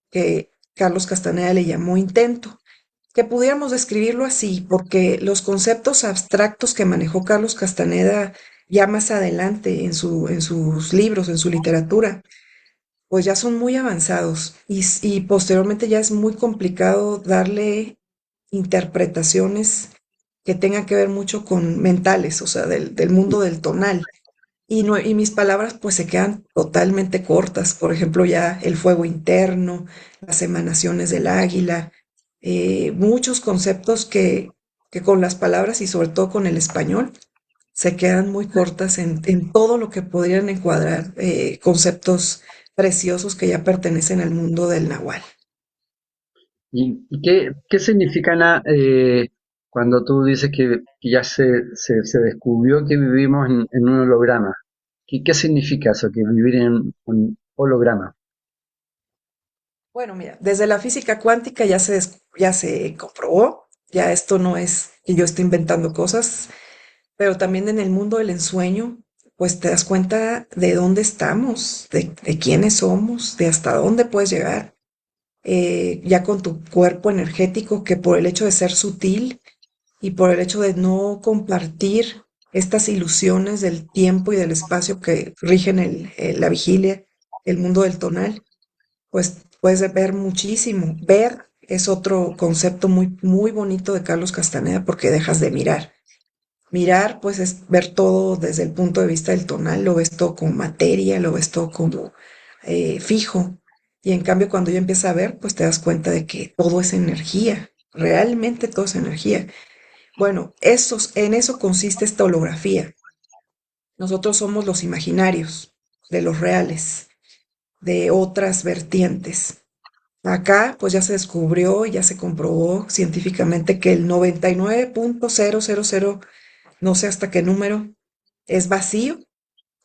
que Carlos Castaneda le llamó intento, que pudiéramos describirlo así, porque los conceptos abstractos que manejó Carlos Castaneda ya más adelante en sus libros, en su literatura, pues ya son muy avanzados y posteriormente ya es muy complicado darle interpretaciones que tengan que ver mucho con mentales, o sea, del mundo del tonal. Y, no, y mis palabras pues se quedan totalmente cortas. Por ejemplo, ya el fuego interno, las emanaciones del águila, muchos conceptos que con las palabras y sobre todo con el español se quedan muy cortas en todo lo que podrían encuadrar conceptos preciosos que ya pertenecen al mundo del nahual. ¿Y qué significa, Ana, cuando tú dices que ya se descubrió que vivimos en un holograma? ¿Qué significa eso, que vivir en un holograma? Bueno, mira, desde la física cuántica ya se comprobó, ya esto no es que yo esté inventando cosas, pero también en el mundo del ensueño, pues te das cuenta de dónde estamos, de quiénes somos, de hasta dónde puedes llegar, ya con tu cuerpo energético, que por el hecho de ser sutil y por el hecho de no compartir estas ilusiones del tiempo y del espacio que rigen la vigilia, el mundo del tonal, pues puedes ver muchísimo. Ver es otro concepto muy, muy bonito de Carlos Castaneda porque dejas de mirar. Mirar, pues, es ver todo desde el punto de vista del tonal, lo ves todo como materia, lo ves todo como fijo. Y en cambio, cuando ya empiezas a ver, pues te das cuenta de que todo es energía. realmente todo es energía. Bueno, en eso consiste esta holografía. Nosotros somos los imaginarios de los reales, de otras vertientes. Acá, pues ya se descubrió y ya se comprobó científicamente que el 99.000, no sé hasta qué número, es vacío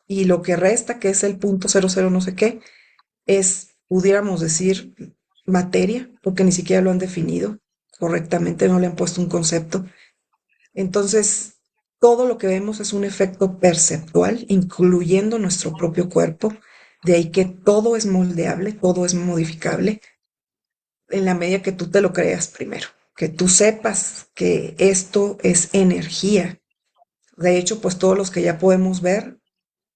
y lo que resta, que es el punto 00 no sé qué, es, pudiéramos decir, materia, porque ni siquiera lo han definido correctamente, no le han puesto un concepto. Entonces, todo lo que vemos es un efecto perceptual, incluyendo nuestro propio cuerpo, de ahí que todo es moldeable, todo es modificable, en la medida que tú te lo creas primero, que tú sepas que esto es energía. De hecho, pues todos los que ya podemos ver,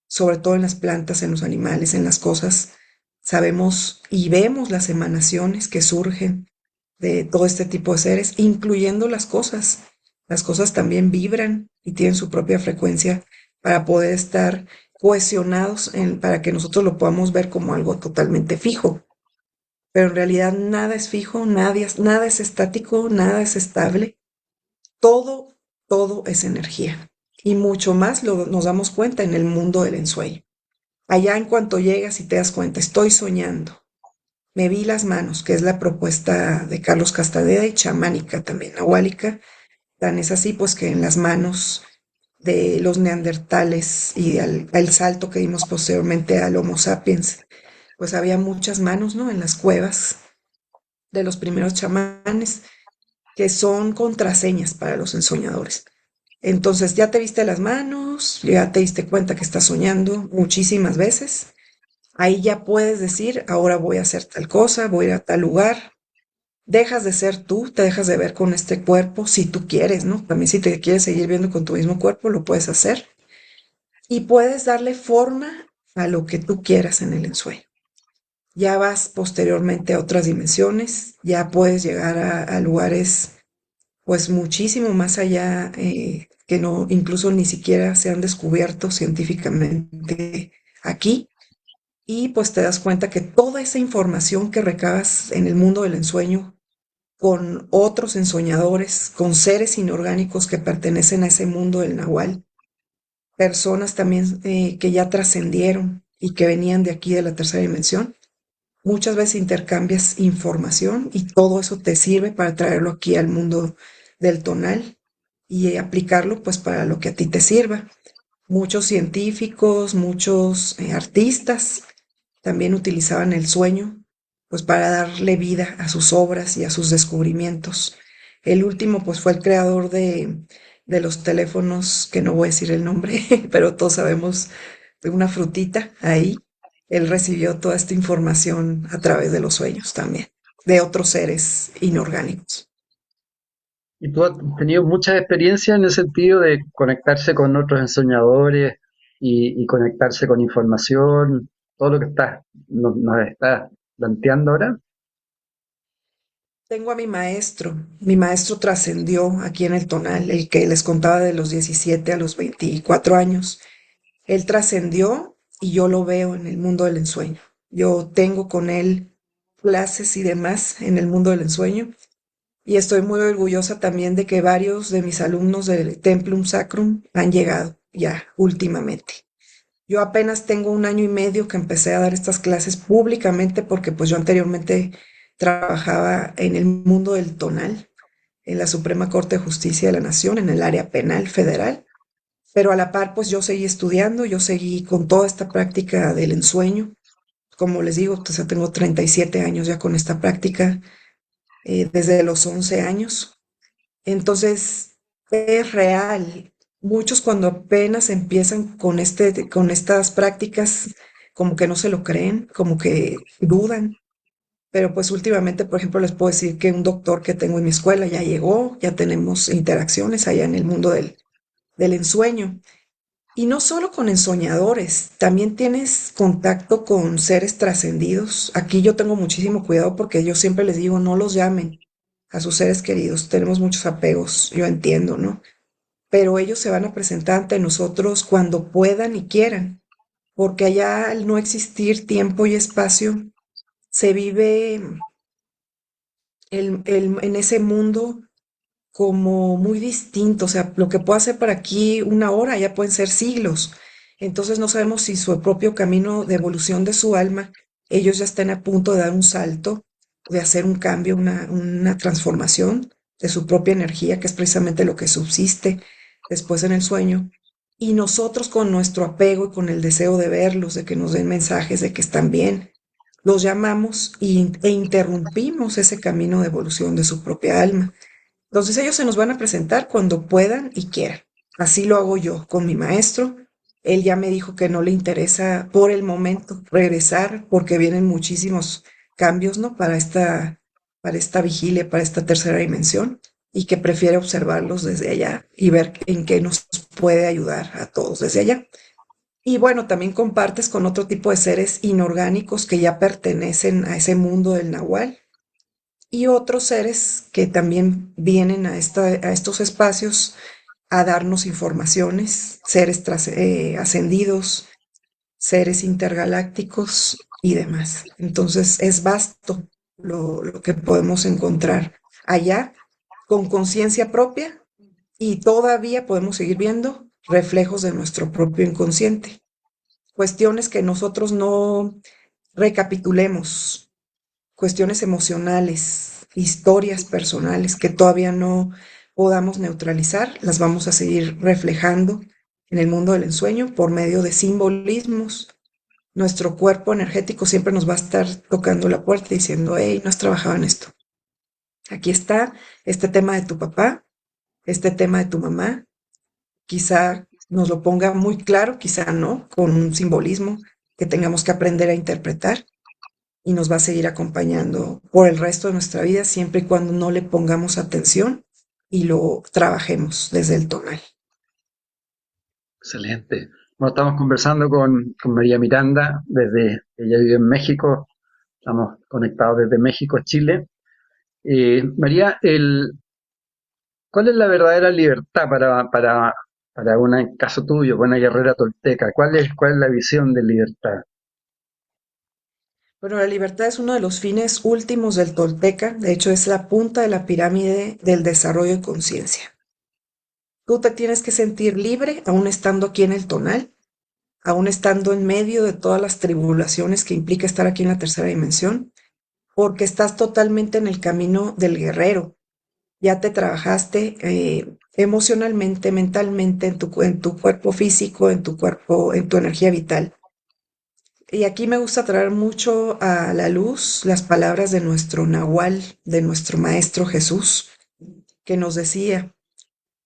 sobre todo en las plantas, en los animales, en las cosas, sabemos y vemos las emanaciones que surgen de todo este tipo de seres, incluyendo las cosas. Las cosas también vibran y tienen su propia frecuencia para poder estar cohesionados para que nosotros lo podamos ver como algo totalmente fijo. Pero en realidad nada es fijo, nada es estático, nada es estable. Todo, todo es energía. Y mucho más nos damos cuenta en el mundo del ensueño. Allá en cuanto llegas y te das cuenta, estoy soñando. Me vi las manos, que es la propuesta de Carlos Castaneda y chamánica también, nahuálica. Tan es así, pues que en las manos de los neandertales y al salto que dimos posteriormente al Homo sapiens, pues había muchas manos, ¿no? En las cuevas de los primeros chamanes, que son contraseñas para los ensoñadores. Entonces ya te viste las manos, ya te diste cuenta que estás soñando muchísimas veces. Ahí ya puedes decir, ahora voy a hacer tal cosa, voy a ir a tal lugar. Dejas de ser tú, te dejas de ver con este cuerpo, si tú quieres, ¿no? También si te quieres seguir viendo con tu mismo cuerpo, lo puedes hacer. Y puedes darle forma a lo que tú quieras en el ensueño. Ya vas posteriormente a otras dimensiones, ya puedes llegar a lugares pues muchísimo más allá, que no, incluso ni siquiera se han descubierto científicamente aquí. Y pues te das cuenta que toda esa información que recabas en el mundo del ensueño con otros ensoñadores, con seres inorgánicos que pertenecen a ese mundo del nahual, personas también que ya trascendieron y que venían de aquí de la tercera dimensión, muchas veces intercambias información y todo eso te sirve para traerlo aquí al mundo del tonal y aplicarlo pues para lo que a ti te sirva. Muchos científicos, muchos artistas también utilizaban el sueño pues para darle vida a sus obras y a sus descubrimientos. El último pues fue el creador de los teléfonos, que no voy a decir el nombre, pero todos sabemos, de una frutita ahí. Él recibió toda esta información a través de los sueños también, de otros seres inorgánicos. Y tú has tenido mucha experiencia en el sentido de conectarse con otros ensoñadores y conectarse con información, todo lo que nos estás planteando ahora. Tengo a mi maestro trascendió aquí en el tonal, el que les contaba de los 17 a los 24 años. Él trascendió y yo lo veo en el mundo del ensueño. Yo tengo con él clases y demás en el mundo del ensueño y estoy muy orgullosa también de que varios de mis alumnos del Templum Sacrum han llegado ya últimamente. Yo apenas tengo un año y medio que empecé a dar estas clases públicamente porque pues yo anteriormente trabajaba en el mundo del tonal, en la Suprema Corte de Justicia de la Nación, en el área penal federal, pero a la par pues yo seguí estudiando, yo seguí con toda esta práctica del ensueño. Como les digo, pues ya tengo 37 años ya con esta práctica, desde los 11 años. Entonces, es real. Muchos cuando apenas empiezan con estas prácticas, como que no se lo creen, como que dudan. Pero pues últimamente, por ejemplo, les puedo decir que un doctor que tengo en mi escuela ya llegó, ya tenemos interacciones allá en el mundo del ensueño. Y no solo con ensoñadores, también tienes contacto con seres trascendidos. Aquí yo tengo muchísimo cuidado porque yo siempre les digo, no los llamen a sus seres queridos. Tenemos muchos apegos, yo entiendo, ¿no? Pero ellos se van a presentar ante nosotros cuando puedan y quieran, porque allá al no existir tiempo y espacio, se vive en ese mundo como muy distinto. O sea, lo que puedo hacer para aquí una hora ya pueden ser siglos. Entonces no sabemos si su propio camino de evolución de su alma, ellos ya están a punto de dar un salto, de hacer un cambio, una transformación de su propia energía, que es precisamente lo que subsiste después en el sueño. Y nosotros con nuestro apego y con el deseo de verlos, de que nos den mensajes de que están bien, los llamamos e interrumpimos ese camino de evolución de su propia alma. Entonces ellos se nos van a presentar cuando puedan y quieran. Así lo hago yo con mi maestro. Él ya me dijo que no le interesa por el momento regresar porque vienen muchísimos cambios, ¿no? Para esta vigilia, para esta tercera dimensión, y que prefiere observarlos desde allá y ver en qué nos puede ayudar a todos desde allá. Y bueno, también compartes con otro tipo de seres inorgánicos que ya pertenecen a ese mundo del Nahual y otros seres que también vienen a estos espacios a darnos informaciones, seres ascendidos, seres intergalácticos y demás. Entonces es vasto lo que podemos encontrar allá con conciencia propia, y todavía podemos seguir viendo reflejos de nuestro propio inconsciente, cuestiones que nosotros no recapitulemos, cuestiones emocionales, historias personales que todavía no podamos neutralizar, las vamos a seguir reflejando en el mundo del ensueño por medio de simbolismos. Nuestro cuerpo energético siempre nos va a estar tocando la puerta diciendo, hey, no has trabajado en esto. Aquí está este tema de tu papá, este tema de tu mamá. Quizá nos lo ponga muy claro, quizá no, con un simbolismo que tengamos que aprender a interpretar, y nos va a seguir acompañando por el resto de nuestra vida, siempre y cuando no le pongamos atención y lo trabajemos desde el tonal. Excelente. Bueno, estamos conversando con María Miranda, ella vive en México, estamos conectados desde México, Chile. María, ¿cuál es la verdadera libertad para una, en caso tuyo, buena guerrera tolteca? ¿Cuál es la visión de libertad? Bueno, la libertad es uno de los fines últimos del tolteca, de hecho es la punta de la pirámide del desarrollo de conciencia. Tú te tienes que sentir libre aún estando aquí en el tonal, aún estando en medio de todas las tribulaciones que implica estar aquí en la tercera dimensión, porque estás totalmente en el camino del guerrero. Ya te trabajaste emocionalmente, mentalmente, en tu cuerpo físico, en tu cuerpo, en tu energía vital. Y aquí me gusta traer mucho a la luz las palabras de nuestro Nahual, de nuestro Maestro Jesús, que nos decía,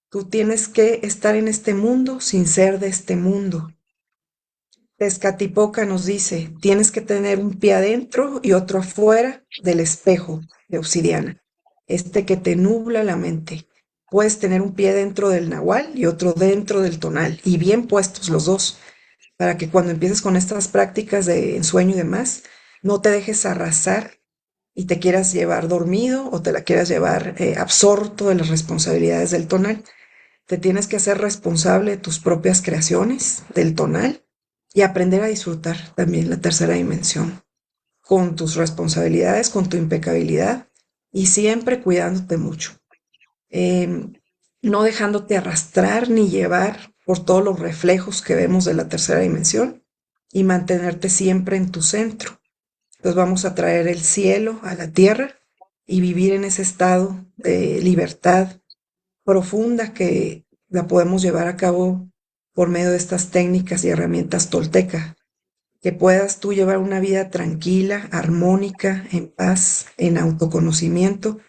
tú tienes que estar en este mundo sin ser de este mundo. Tezcatlipoca nos dice, tienes que tener un pie adentro y otro afuera del espejo de obsidiana, este que te nubla la mente. Puedes tener un pie dentro del nahual y otro dentro del tonal, y bien puestos los dos, para que cuando empieces con estas prácticas de ensueño y demás, no te dejes arrasar y te quieras llevar dormido o te la quieras llevar absorto de las responsabilidades del tonal. Te tienes que hacer responsable de tus propias creaciones, del tonal, y aprender a disfrutar también la tercera dimensión, con tus responsabilidades, con tu impecabilidad, y siempre cuidándote mucho. Eh, no dejándote arrastrar ni llevar por todos los reflejos que vemos de la tercera dimensión, y mantenerte siempre en tu centro. Entonces vamos a traer el cielo a la tierra y vivir en ese estado de libertad profunda que la podemos llevar a cabo por medio de estas técnicas y herramientas tolteca, que puedas tú llevar una vida tranquila, armónica, en paz, en autoconocimiento,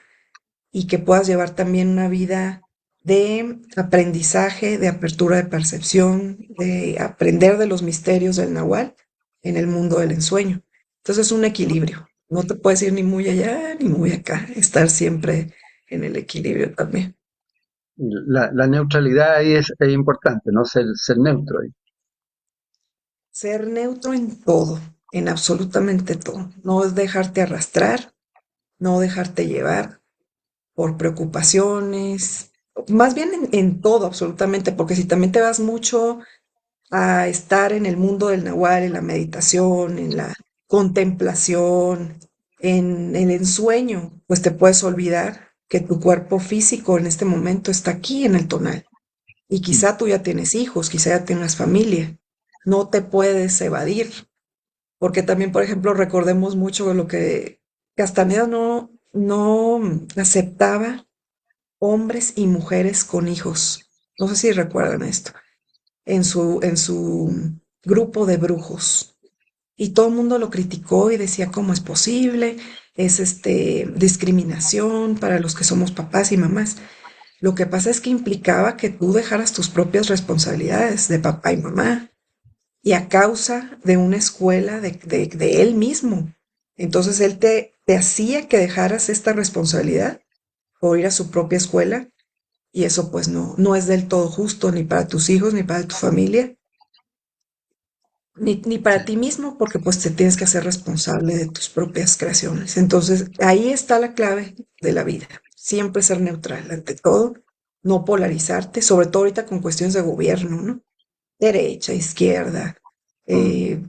y que puedas llevar también una vida de aprendizaje, de apertura de percepción, de aprender de los misterios del Nahual en el mundo del ensueño. Entonces es un equilibrio. No te puedes ir ni muy allá ni muy acá. Estar siempre en el equilibrio también. Y la neutralidad ahí es importante, ¿no? Ser neutro ahí. Ser neutro en todo, en absolutamente todo. No es dejarte arrastrar, no dejarte llevar por preocupaciones, más bien en todo, absolutamente, porque si también te vas mucho a estar en el mundo del nahual, en la meditación, en la contemplación, En el ensueño, pues te puedes olvidar que tu cuerpo físico en este momento está aquí en el tonal. Y Mm. quizá tú ya tienes hijos, quizá ya tienes familia. No te puedes evadir. Porque también, por ejemplo, recordemos mucho lo que Castaneda no aceptaba hombres y mujeres con hijos. No sé si recuerdan esto. En su grupo de brujos. Y todo el mundo lo criticó y decía, ¿cómo es posible? Es discriminación para los que somos papás y mamás. Lo que pasa es que implicaba que tú dejaras tus propias responsabilidades de papá y mamá y a causa de una escuela de él mismo. Entonces él te hacía que dejaras esta responsabilidad por ir a su propia escuela y eso pues no es del todo justo ni para tus hijos ni para tu familia ni para ti mismo, porque pues te tienes que hacer responsable de tus propias creaciones. Entonces, ahí está la clave de la vida. Siempre ser neutral ante todo, no polarizarte, sobre todo ahorita con cuestiones de gobierno, ¿no? Derecha, izquierda. Mm. eh,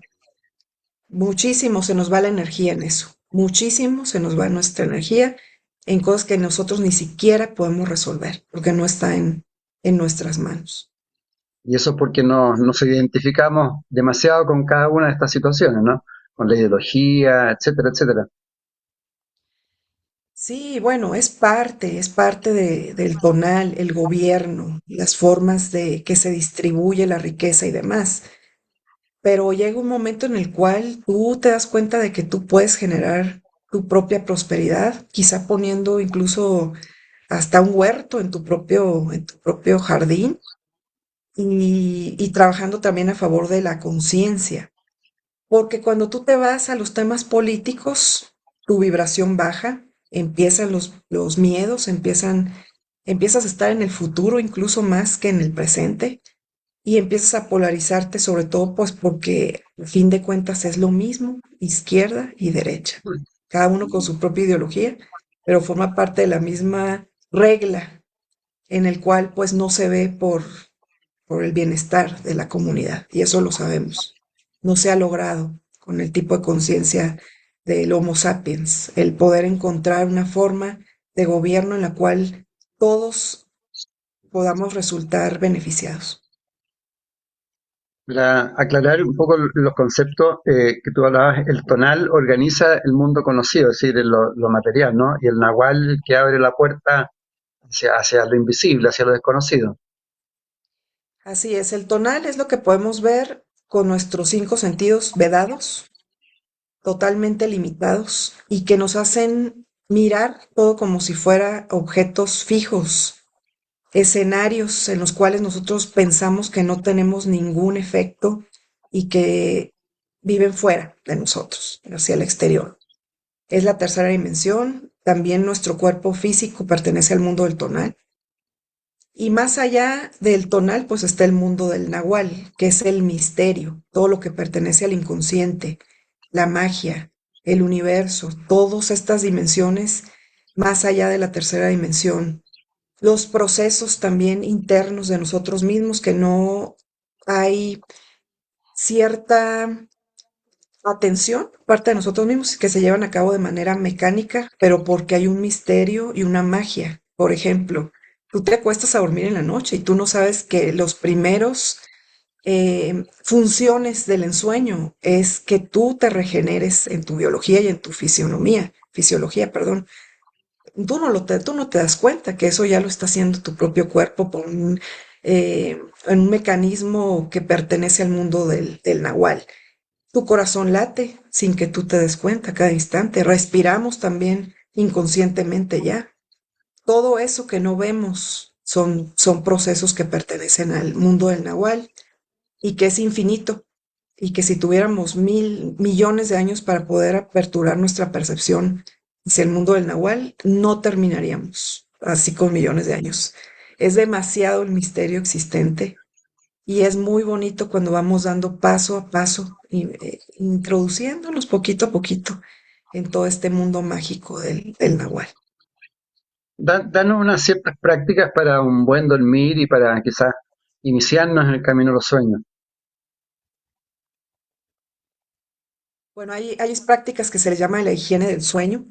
Muchísimo se nos va la energía en eso. Muchísimo se nos va nuestra energía en cosas que nosotros ni siquiera podemos resolver, porque no está en nuestras manos. Y eso es porque nos identificamos demasiado con cada una de estas situaciones, ¿no? Con la ideología, etcétera, etcétera. Sí, bueno, es parte del tonal, el gobierno, las formas de que se distribuye la riqueza y demás. Pero llega un momento en el cual tú te das cuenta de que tú puedes generar tu propia prosperidad, quizá poniendo incluso hasta un huerto en tu propio jardín y trabajando también a favor de la conciencia. Porque cuando tú te vas a los temas políticos, tu vibración baja, empiezan los miedos, empiezas a estar en el futuro incluso más que en el presente y empiezas a polarizarte sobre todo pues porque al fin de cuentas es lo mismo, izquierda y derecha, cada uno con su propia ideología, pero forma parte de la misma regla en el cual pues no se ve por el bienestar de la comunidad, y eso lo sabemos. No se ha logrado con el tipo de conciencia del Homo sapiens, el poder encontrar una forma de gobierno en la cual todos podamos resultar beneficiados. Para aclarar un poco los conceptos que tú hablabas, el tonal organiza el mundo conocido, es decir, lo material, ¿no? Y el nahual que abre la puerta hacia lo invisible, hacia lo desconocido. Así es, el tonal es lo que podemos ver con nuestros cinco sentidos vedados, totalmente limitados, y que nos hacen mirar todo como si fuera objetos fijos, escenarios en los cuales nosotros pensamos que no tenemos ningún efecto y que viven fuera de nosotros, hacia el exterior. Es la tercera dimensión. También nuestro cuerpo físico pertenece al mundo del tonal. Y más allá del tonal, pues está el mundo del nahual, que es el misterio, todo lo que pertenece al inconsciente, la magia, el universo, todas estas dimensiones más allá de la tercera dimensión, los procesos también internos de nosotros mismos, que no hay cierta atención por parte de nosotros mismos que se llevan a cabo de manera mecánica, pero porque hay un misterio y una magia. Por ejemplo, tú te acuestas a dormir en la noche y tú no sabes que los primeros funciones del ensueño es que tú te regeneres en tu biología y en tu fisiología, perdón. Tú no te das cuenta que eso ya lo está haciendo tu propio cuerpo en un mecanismo que pertenece al mundo del nahual. Tu corazón late sin que tú te des cuenta cada instante. Respiramos también inconscientemente ya. Todo eso que no vemos son procesos que pertenecen al mundo del nahual y que es infinito. Y que si tuviéramos 1.000 millones de años para poder aperturar nuestra percepción hacia el mundo del nahual, no terminaríamos así con millones de años. Es demasiado el misterio existente y es muy bonito cuando vamos dando paso a paso, introduciéndonos poquito a poquito en todo este mundo mágico del nahual. Danos unas ciertas prácticas para un buen dormir y para quizás iniciarnos en el camino de los sueños. Bueno, hay prácticas que se les llama la higiene del sueño,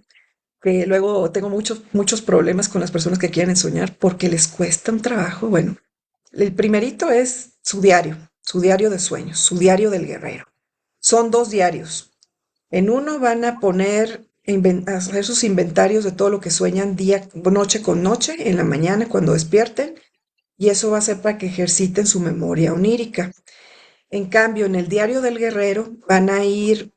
que luego tengo muchos problemas con las personas que quieren soñar porque les cuesta un trabajo. Bueno, el primerito es su diario de sueños, su diario del guerrero. Son dos diarios. En uno van a poner, a hacer sus inventarios de todo lo que sueñan día, noche con noche, en la mañana cuando despierten, y eso va a ser para que ejerciten su memoria onírica. En cambio, en el diario del guerrero van a ir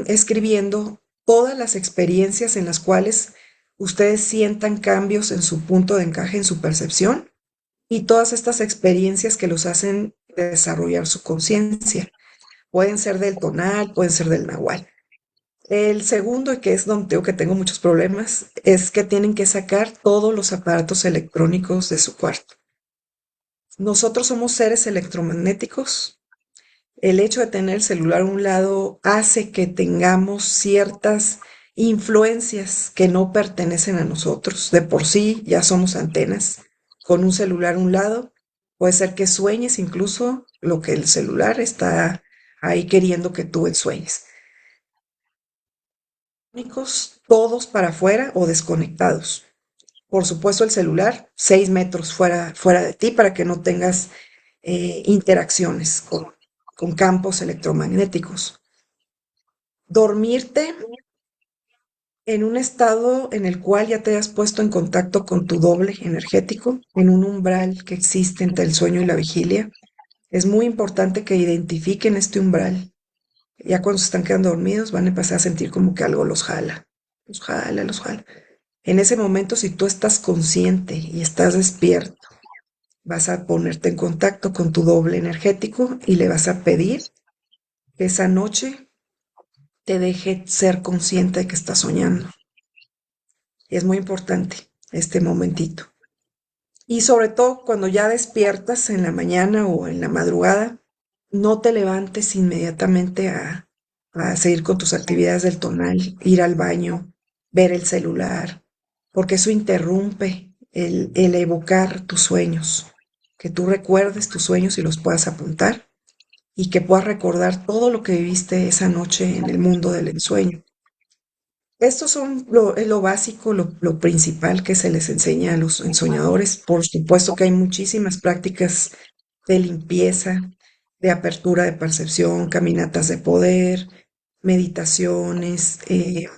escribiendo todas las experiencias en las cuales ustedes sientan cambios en su punto de encaje, en su percepción, y todas estas experiencias que los hacen desarrollar su conciencia. Pueden ser del tonal, pueden ser del nahual. El segundo, y que es donde tengo muchos problemas, es que tienen que sacar todos los aparatos electrónicos de su cuarto. Nosotros somos seres electromagnéticos. El hecho de tener el celular a un lado hace que tengamos ciertas influencias que no pertenecen a nosotros. De por sí ya somos antenas. Con un celular a un lado, puede ser que sueñes incluso lo que el celular está ahí queriendo que tú sueñes. Todos para afuera o desconectados. Por supuesto, el celular 6 metros fuera de ti para que no tengas interacciones con campos electromagnéticos. Dormirte en un estado en el cual ya te has puesto en contacto con tu doble energético, en un umbral que existe entre el sueño y la vigilia. Es muy importante que identifiquen este umbral. Ya cuando se están quedando dormidos van a empezar a sentir como que algo los jala, los jala, los jala. En ese momento, si tú estás consciente y estás despierto, vas a ponerte en contacto con tu doble energético y le vas a pedir que esa noche te deje ser consciente de que estás soñando. Y es muy importante este momentito. Y sobre todo cuando ya despiertas en la mañana o en la madrugada, no te levantes inmediatamente a seguir con tus actividades del tonal, ir al baño, ver el celular, porque eso interrumpe el evocar tus sueños, que tú recuerdes tus sueños y los puedas apuntar y que puedas recordar todo lo que viviste esa noche en el mundo del ensueño. Estos son es lo básico, lo principal que se les enseña a los ensoñadores. Por supuesto que hay muchísimas prácticas de limpieza, de apertura de percepción, caminatas de poder, meditaciones,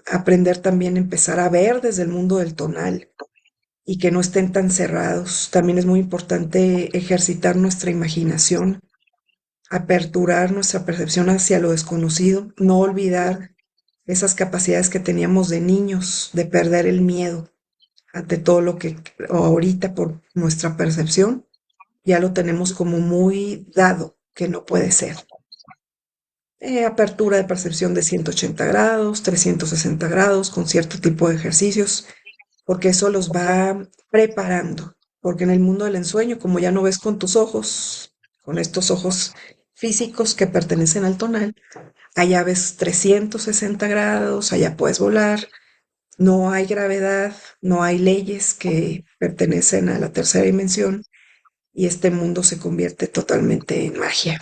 aprender también a empezar a ver desde el mundo del tonal y que no estén tan cerrados. También es muy importante ejercitar nuestra imaginación, aperturar nuestra percepción hacia lo desconocido, no olvidar esas capacidades que teníamos de niños, de perder el miedo ante todo lo que ahorita por nuestra percepción ya lo tenemos como muy dado, que no puede ser. Apertura de percepción de 180 grados, 360 grados, con cierto tipo de ejercicios, porque eso los va preparando. Porque en el mundo del ensueño, como ya no ves con tus ojos, con estos ojos físicos que pertenecen al tonal, allá ves 360 grados, allá puedes volar, no hay gravedad, no hay leyes que pertenecen a la tercera dimensión y este mundo se convierte totalmente en magia.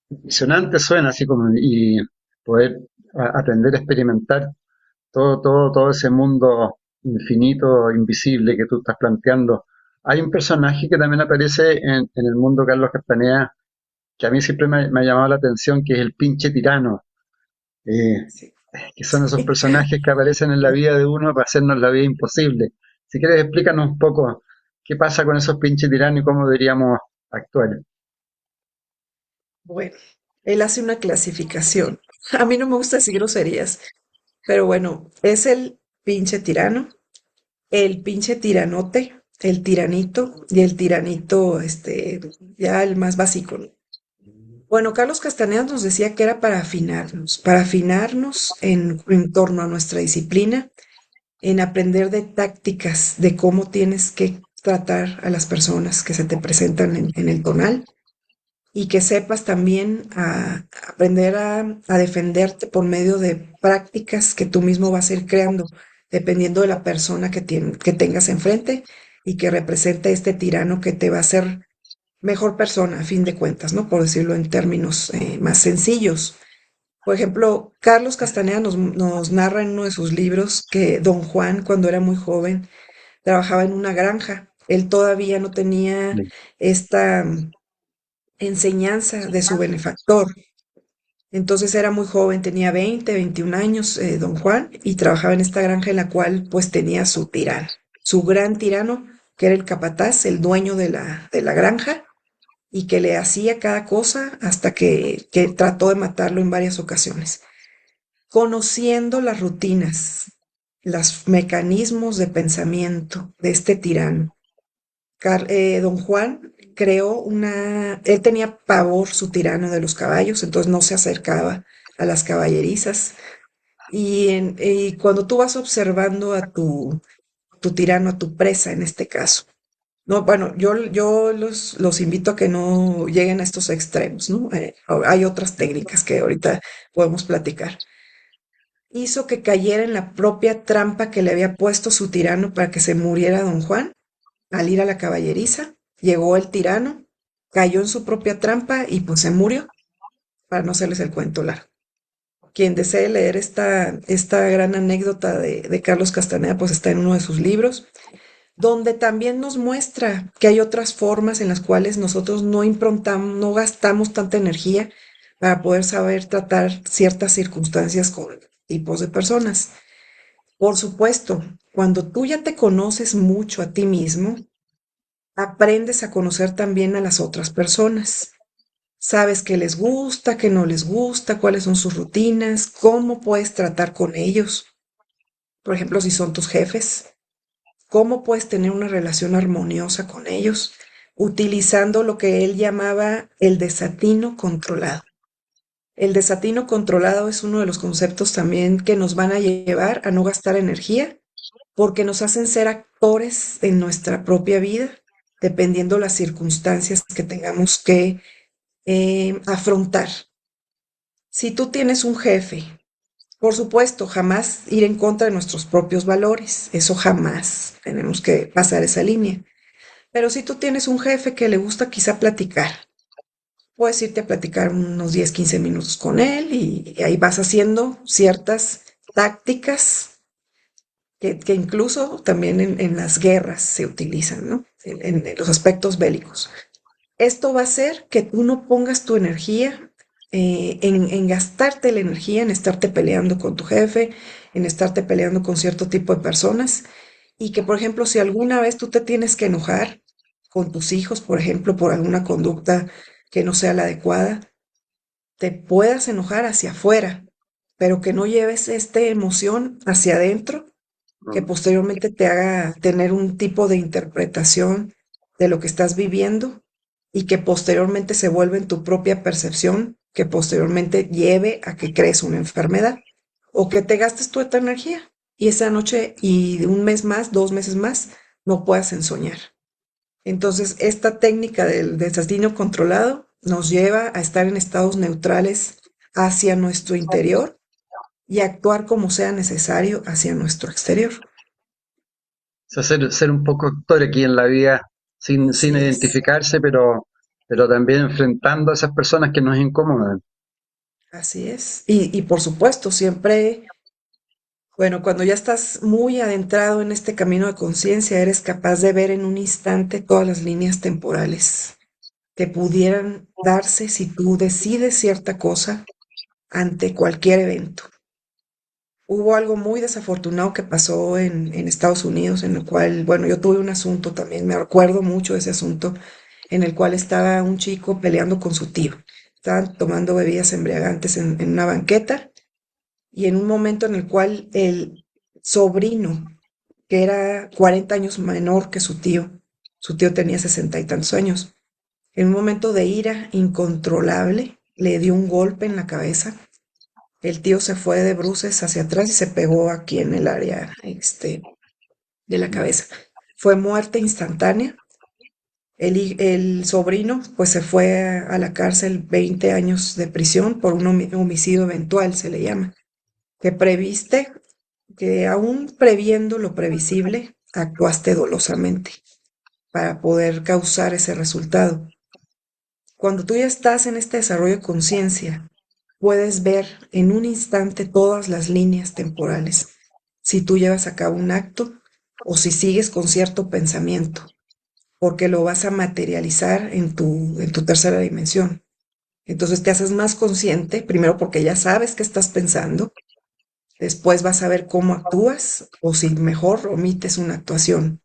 Impresionante suena así como y poder aprender a experimentar todo ese mundo infinito, invisible que tú estás planteando. Hay un personaje que también aparece en el mundo Carlos Castaneda, que a mí siempre me ha llamado la atención, que es el pinche tirano, eh, Sí, que son esos sí. personajes que aparecen en la vida de uno para hacernos la vida imposible. Si quieres, explícanos un poco qué pasa con esos pinches tiranos y cómo deberíamos actuar. Bueno, él hace una clasificación. A mí no me gusta decir groserías, pero bueno, es el pinche tirano, el pinche tiranote, el tiranito y el tiranito, ya el más básico, ¿no? Bueno, Carlos Castaneda nos decía que era para afinarnos en torno a nuestra disciplina, en aprender de tácticas, de cómo tienes que tratar a las personas que se te presentan en el tonal y que sepas también aprender a defenderte por medio de prácticas que tú mismo vas a ir creando, dependiendo de la persona que tengas enfrente y que represente este tirano que te va a hacer mejor persona, a fin de cuentas, ¿no? Por decirlo en términos más sencillos. Por ejemplo, Carlos Castaneda nos narra en uno de sus libros que don Juan, cuando era muy joven, trabajaba en una granja. Él todavía no tenía Sí. esta enseñanza de su benefactor. Entonces era muy joven, tenía 20, 21 años, don Juan, y trabajaba en esta granja en la cual pues tenía su tirano, su gran tirano, que era el capataz, el dueño de la granja, y que le hacía cada cosa hasta que trató de matarlo en varias ocasiones. Conociendo las rutinas, los mecanismos de pensamiento de este tirano, don Juan creó él tenía pavor, su tirano, de los caballos, entonces no se acercaba a las caballerizas. Y cuando tú vas observando a tu tirano, a tu presa en este caso, no, bueno, yo los invito a que no lleguen a estos extremos, ¿no? Hay otras técnicas que ahorita podemos platicar. Hizo que cayera en la propia trampa que le había puesto su tirano para que se muriera don Juan. Al ir a la caballeriza, llegó el tirano, cayó en su propia trampa y pues se murió, para no hacerles el cuento largo. Quien desee leer esta gran anécdota de Carlos Castaneda, pues está en uno de sus libros, donde también nos muestra que hay otras formas en las cuales nosotros no improntamos, no gastamos tanta energía para poder saber tratar ciertas circunstancias con tipos de personas. Por supuesto, cuando tú ya te conoces mucho a ti mismo, aprendes a conocer también a las otras personas. Sabes qué les gusta, qué no les gusta, cuáles son sus rutinas, cómo puedes tratar con ellos. Por ejemplo, si son tus jefes, cómo puedes tener una relación armoniosa con ellos, utilizando lo que él llamaba el desatino controlado. El desatino controlado es uno de los conceptos también que nos van a llevar a no gastar energía porque nos hacen ser actores en nuestra propia vida, dependiendo las circunstancias que tengamos que afrontar. Si tú tienes un jefe, por supuesto, jamás ir en contra de nuestros propios valores, eso jamás tenemos que pasar esa línea. Pero si tú tienes un jefe que le gusta quizá platicar, puedes irte a platicar unos 10, 15 minutos con él y ahí vas haciendo ciertas tácticas que incluso también en las guerras se utilizan, ¿no? En los aspectos bélicos. Esto va a hacer que tú no pongas tu energía en gastarte la energía, en estarte peleando con tu jefe, en estarte peleando con cierto tipo de personas. Y que, por ejemplo, si alguna vez tú te tienes que enojar con tus hijos, por ejemplo, por alguna conducta que no sea la adecuada, te puedas enojar hacia afuera, pero que no lleves esta emoción hacia adentro que Mm. posteriormente te haga tener un tipo de interpretación de lo que estás viviendo y que posteriormente se vuelve en tu propia percepción, que posteriormente lleve a que crees una enfermedad o que te gastes toda tu energía y esa noche y un mes más, 2 meses más, no puedas ensoñar. Entonces, esta técnica del desatino controlado nos lleva a estar en estados neutrales hacia nuestro interior y actuar como sea necesario hacia nuestro exterior. O sea, ser un poco actor aquí en la vida, sin Así es, identificarse, pero también enfrentando a esas personas que nos incomodan. así es. Y por supuesto, siempre, bueno, cuando ya estás muy adentrado en este camino de conciencia, eres capaz de ver en un instante todas las líneas temporales que pudieran darse si tú decides cierta cosa ante cualquier evento. Hubo algo muy desafortunado que pasó en Estados Unidos, en el cual, bueno, yo tuve un asunto también, me acuerdo mucho de ese asunto, en el cual estaba un chico peleando con su tío. Estaban tomando bebidas embriagantes en una banqueta y en un momento en el cual el sobrino, que era 40 años menor que su tío tenía 60 y tantos años, en un momento de ira incontrolable, le dio un golpe en la cabeza. El tío se fue de bruces hacia atrás y se pegó aquí en el área, de la Mm. cabeza. Fue muerte instantánea. El sobrino, pues se fue a la cárcel 20 años de prisión por un homicidio eventual, se le llama, que previste, que aún previendo lo previsible, actuaste dolosamente para poder causar ese resultado. Cuando tú ya estás en este desarrollo de conciencia, puedes ver en un instante todas las líneas temporales, si tú llevas a cabo un acto o si sigues con cierto pensamiento, porque lo vas a materializar en tu tercera dimensión. Entonces te haces más consciente, primero porque ya sabes qué estás pensando, después vas a ver cómo actúas o si mejor omites una actuación.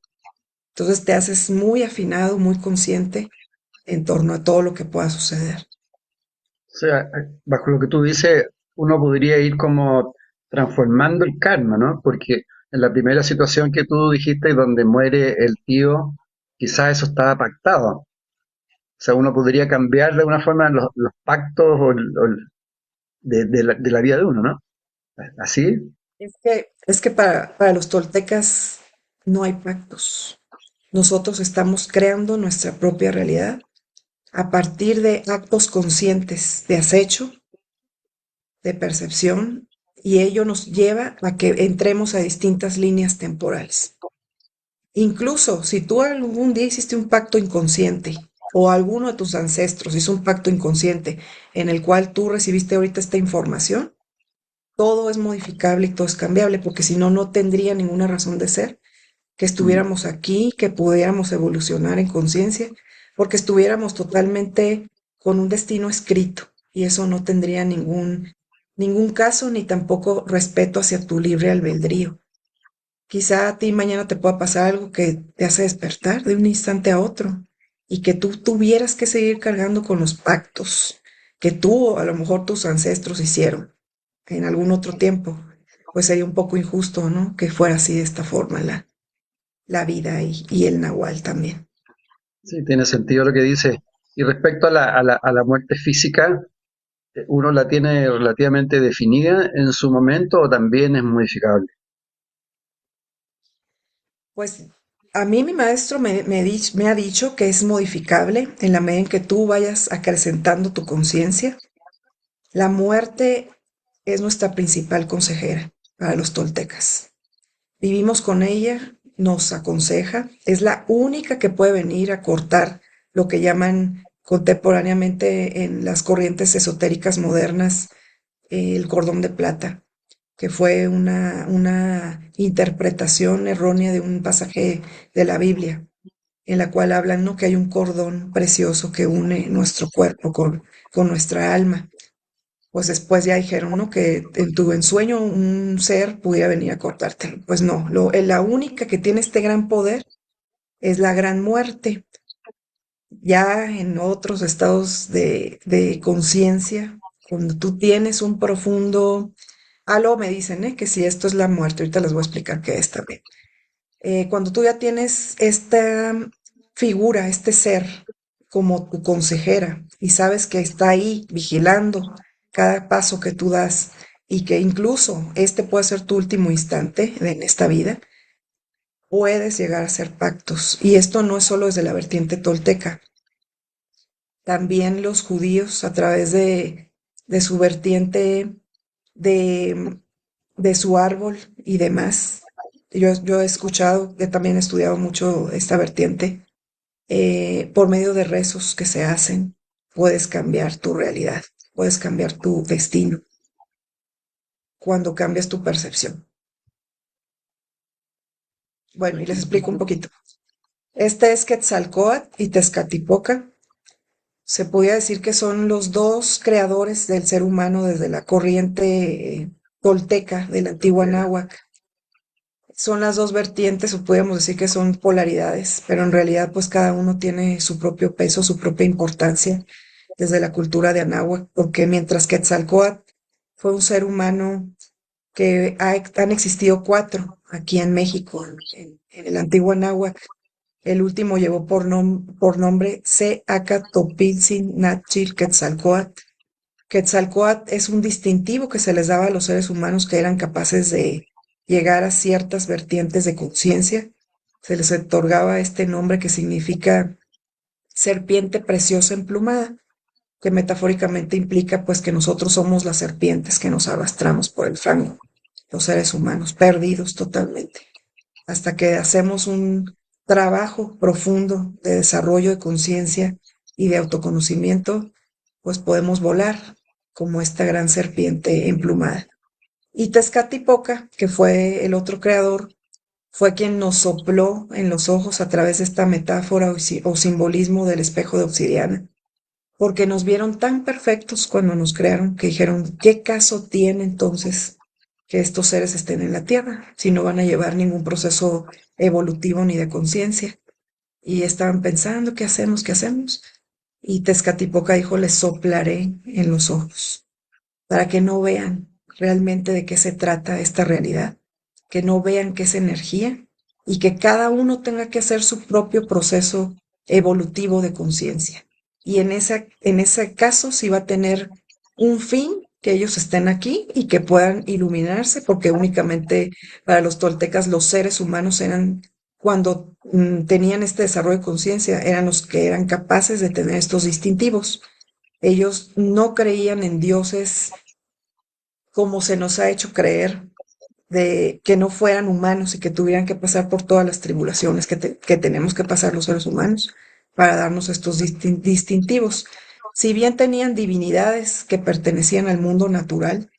Entonces te haces muy afinado, muy consciente en torno a todo lo que pueda suceder. O sea, bajo lo que tú dices, uno podría ir como transformando el karma, ¿no? Porque en la primera situación que tú dijiste, donde muere el tío, quizás eso estaba pactado. O sea, uno podría cambiar de alguna forma los pactos de la vida de uno, ¿no? Así. Es que para los toltecas no hay pactos. Nosotros estamos creando nuestra propia realidad a partir de actos conscientes de acecho, de percepción, y ello nos lleva a que entremos a distintas líneas temporales. Incluso si tú algún día hiciste un pacto inconsciente o alguno de tus ancestros hizo un pacto inconsciente en el cual tú recibiste ahorita esta información, todo es modificable y todo es cambiable, porque si no, no tendría ninguna razón de ser que Mm. estuviéramos aquí, que pudiéramos evolucionar en conciencia, porque estuviéramos totalmente con un destino escrito y eso no tendría ningún caso ni tampoco respeto hacia tu libre albedrío. Quizá a ti mañana te pueda pasar algo que te hace despertar de un instante a otro y que tú tuvieras que seguir cargando con los pactos que tú o a lo mejor tus ancestros hicieron en algún otro tiempo. Pues sería un poco injusto, ¿no? Que fuera así de esta forma la vida y el nahual también. Sí, tiene sentido lo que dice. Y respecto a la muerte física, ¿uno la tiene relativamente definida en su momento o también es modificable? Pues a mí mi maestro me ha dicho que es modificable en la medida en que tú vayas acrecentando tu conciencia. La muerte es nuestra principal consejera para los toltecas. Vivimos con ella, nos aconseja, es la única que puede venir a cortar lo que llaman contemporáneamente en las corrientes esotéricas modernas el cordón de plata, que fue una interpretación errónea de un pasaje de la Biblia, en la cual hablan, ¿no? Que hay un cordón precioso que une nuestro cuerpo con nuestra alma. Pues después ya dijeron, ¿no? Que en tu ensueño un ser pudiera venir a cortártelo. Pues no, la única que tiene este gran poder es la gran muerte. Ya en otros estados de conciencia, cuando tú tienes un profundo, algo me dicen, que si esto es la muerte, ahorita les voy a explicar qué es también. Cuando tú ya tienes esta figura, este ser como tu consejera y sabes que está ahí vigilando cada paso que tú das y que incluso este puede ser tu último instante en esta vida, puedes llegar a hacer pactos. Y esto no es solo desde la vertiente tolteca, también los judíos a través de su vertiente de, de su árbol y demás. Yo he escuchado, que también he estudiado mucho esta vertiente, por medio de rezos que se hacen, puedes cambiar tu realidad, puedes cambiar tu destino cuando cambias tu percepción. Bueno, y les explico un poquito. Este es Quetzalcóatl y Tezcatlipoca. Se podría decir que son los dos creadores del ser humano desde la corriente tolteca de la antigua náhuatl. Son las dos vertientes, o podríamos decir que son polaridades, pero en realidad pues cada uno tiene su propio peso, su propia importancia desde la cultura de Anáhuac, porque mientras que Quetzalcóatl fue un ser humano que han existido cuatro aquí en México, en el antiguo Anáhuac, el último llevó por nombre Topiltzin Natchil Quetzalcóatl. Quetzalcóatl es un distintivo que se les daba a los seres humanos que eran capaces de llegar a ciertas vertientes de conciencia. Se les otorgaba este nombre que significa serpiente preciosa emplumada, que metafóricamente implica pues que nosotros somos las serpientes que nos arrastramos por el fango, los seres humanos, perdidos totalmente, hasta que hacemos un trabajo profundo de desarrollo de conciencia y de autoconocimiento, pues podemos volar como esta gran serpiente emplumada. Y Tezcatlipoca, que fue el otro creador, fue quien nos sopló en los ojos a través de esta metáfora o simbolismo del espejo de obsidiana, porque nos vieron tan perfectos cuando nos crearon que dijeron, ¿qué caso tiene entonces que estos seres estén en la Tierra si no van a llevar ningún proceso evolutivo ni de conciencia? Y estaban pensando, ¿qué hacemos? ¿Qué hacemos? Y Tezcatlipoca dijo, les soplaré en los ojos para que no vean realmente de qué se trata esta realidad, que no vean qué es energía y que cada uno tenga que hacer su propio proceso evolutivo de conciencia. Y en ese caso sí va a tener un fin que ellos estén aquí y que puedan iluminarse, porque únicamente para los toltecas los seres humanos eran, cuando tenían este desarrollo de conciencia, eran los que eran capaces de tener estos distintivos. Ellos no creían en dioses como se nos ha hecho creer, de que no fueran humanos y que tuvieran que pasar por todas las tribulaciones que tenemos que pasar los seres humanos para darnos estos distintivos. Si bien tenían divinidades que pertenecían al mundo natural,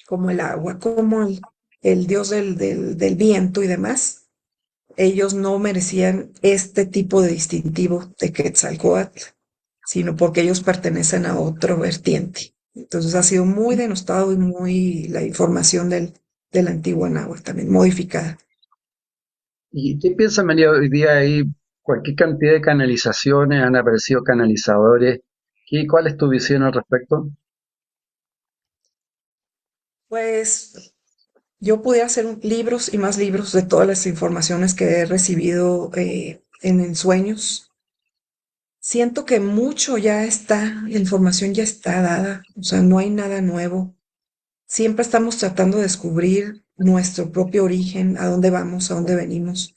como el agua, como el dios del viento y demás, ellos no merecían este tipo de distintivo de Quetzalcóatl, sino porque ellos pertenecen a otro vertiente. Entonces ha sido muy denostado y muy la información del antiguo náhuatl también modificada. ¿Y qué piensa María hoy día ahí? Cualquier cantidad de canalizaciones, han aparecido canalizadores. ¿Cuál es tu visión al respecto? Pues yo pudiera hacer libros y más libros de todas las informaciones que he recibido en sueños. Siento que mucho ya está, la información ya está dada, o sea, no hay nada nuevo. Siempre estamos tratando de descubrir nuestro propio origen, a dónde vamos, a dónde venimos.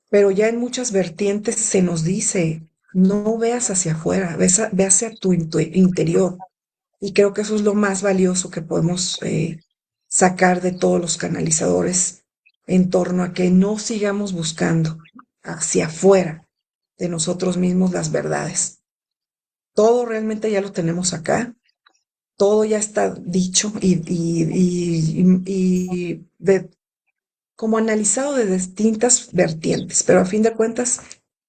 Pero ya en muchas vertientes se nos dice, no veas hacia afuera, ve hacia tu interior. Y creo que eso es lo más valioso que podemos sacar de todos los canalizadores en torno a que no sigamos buscando hacia afuera de nosotros mismos las verdades. Todo realmente ya lo tenemos acá, todo ya está dicho como analizado de distintas vertientes, pero a fin de cuentas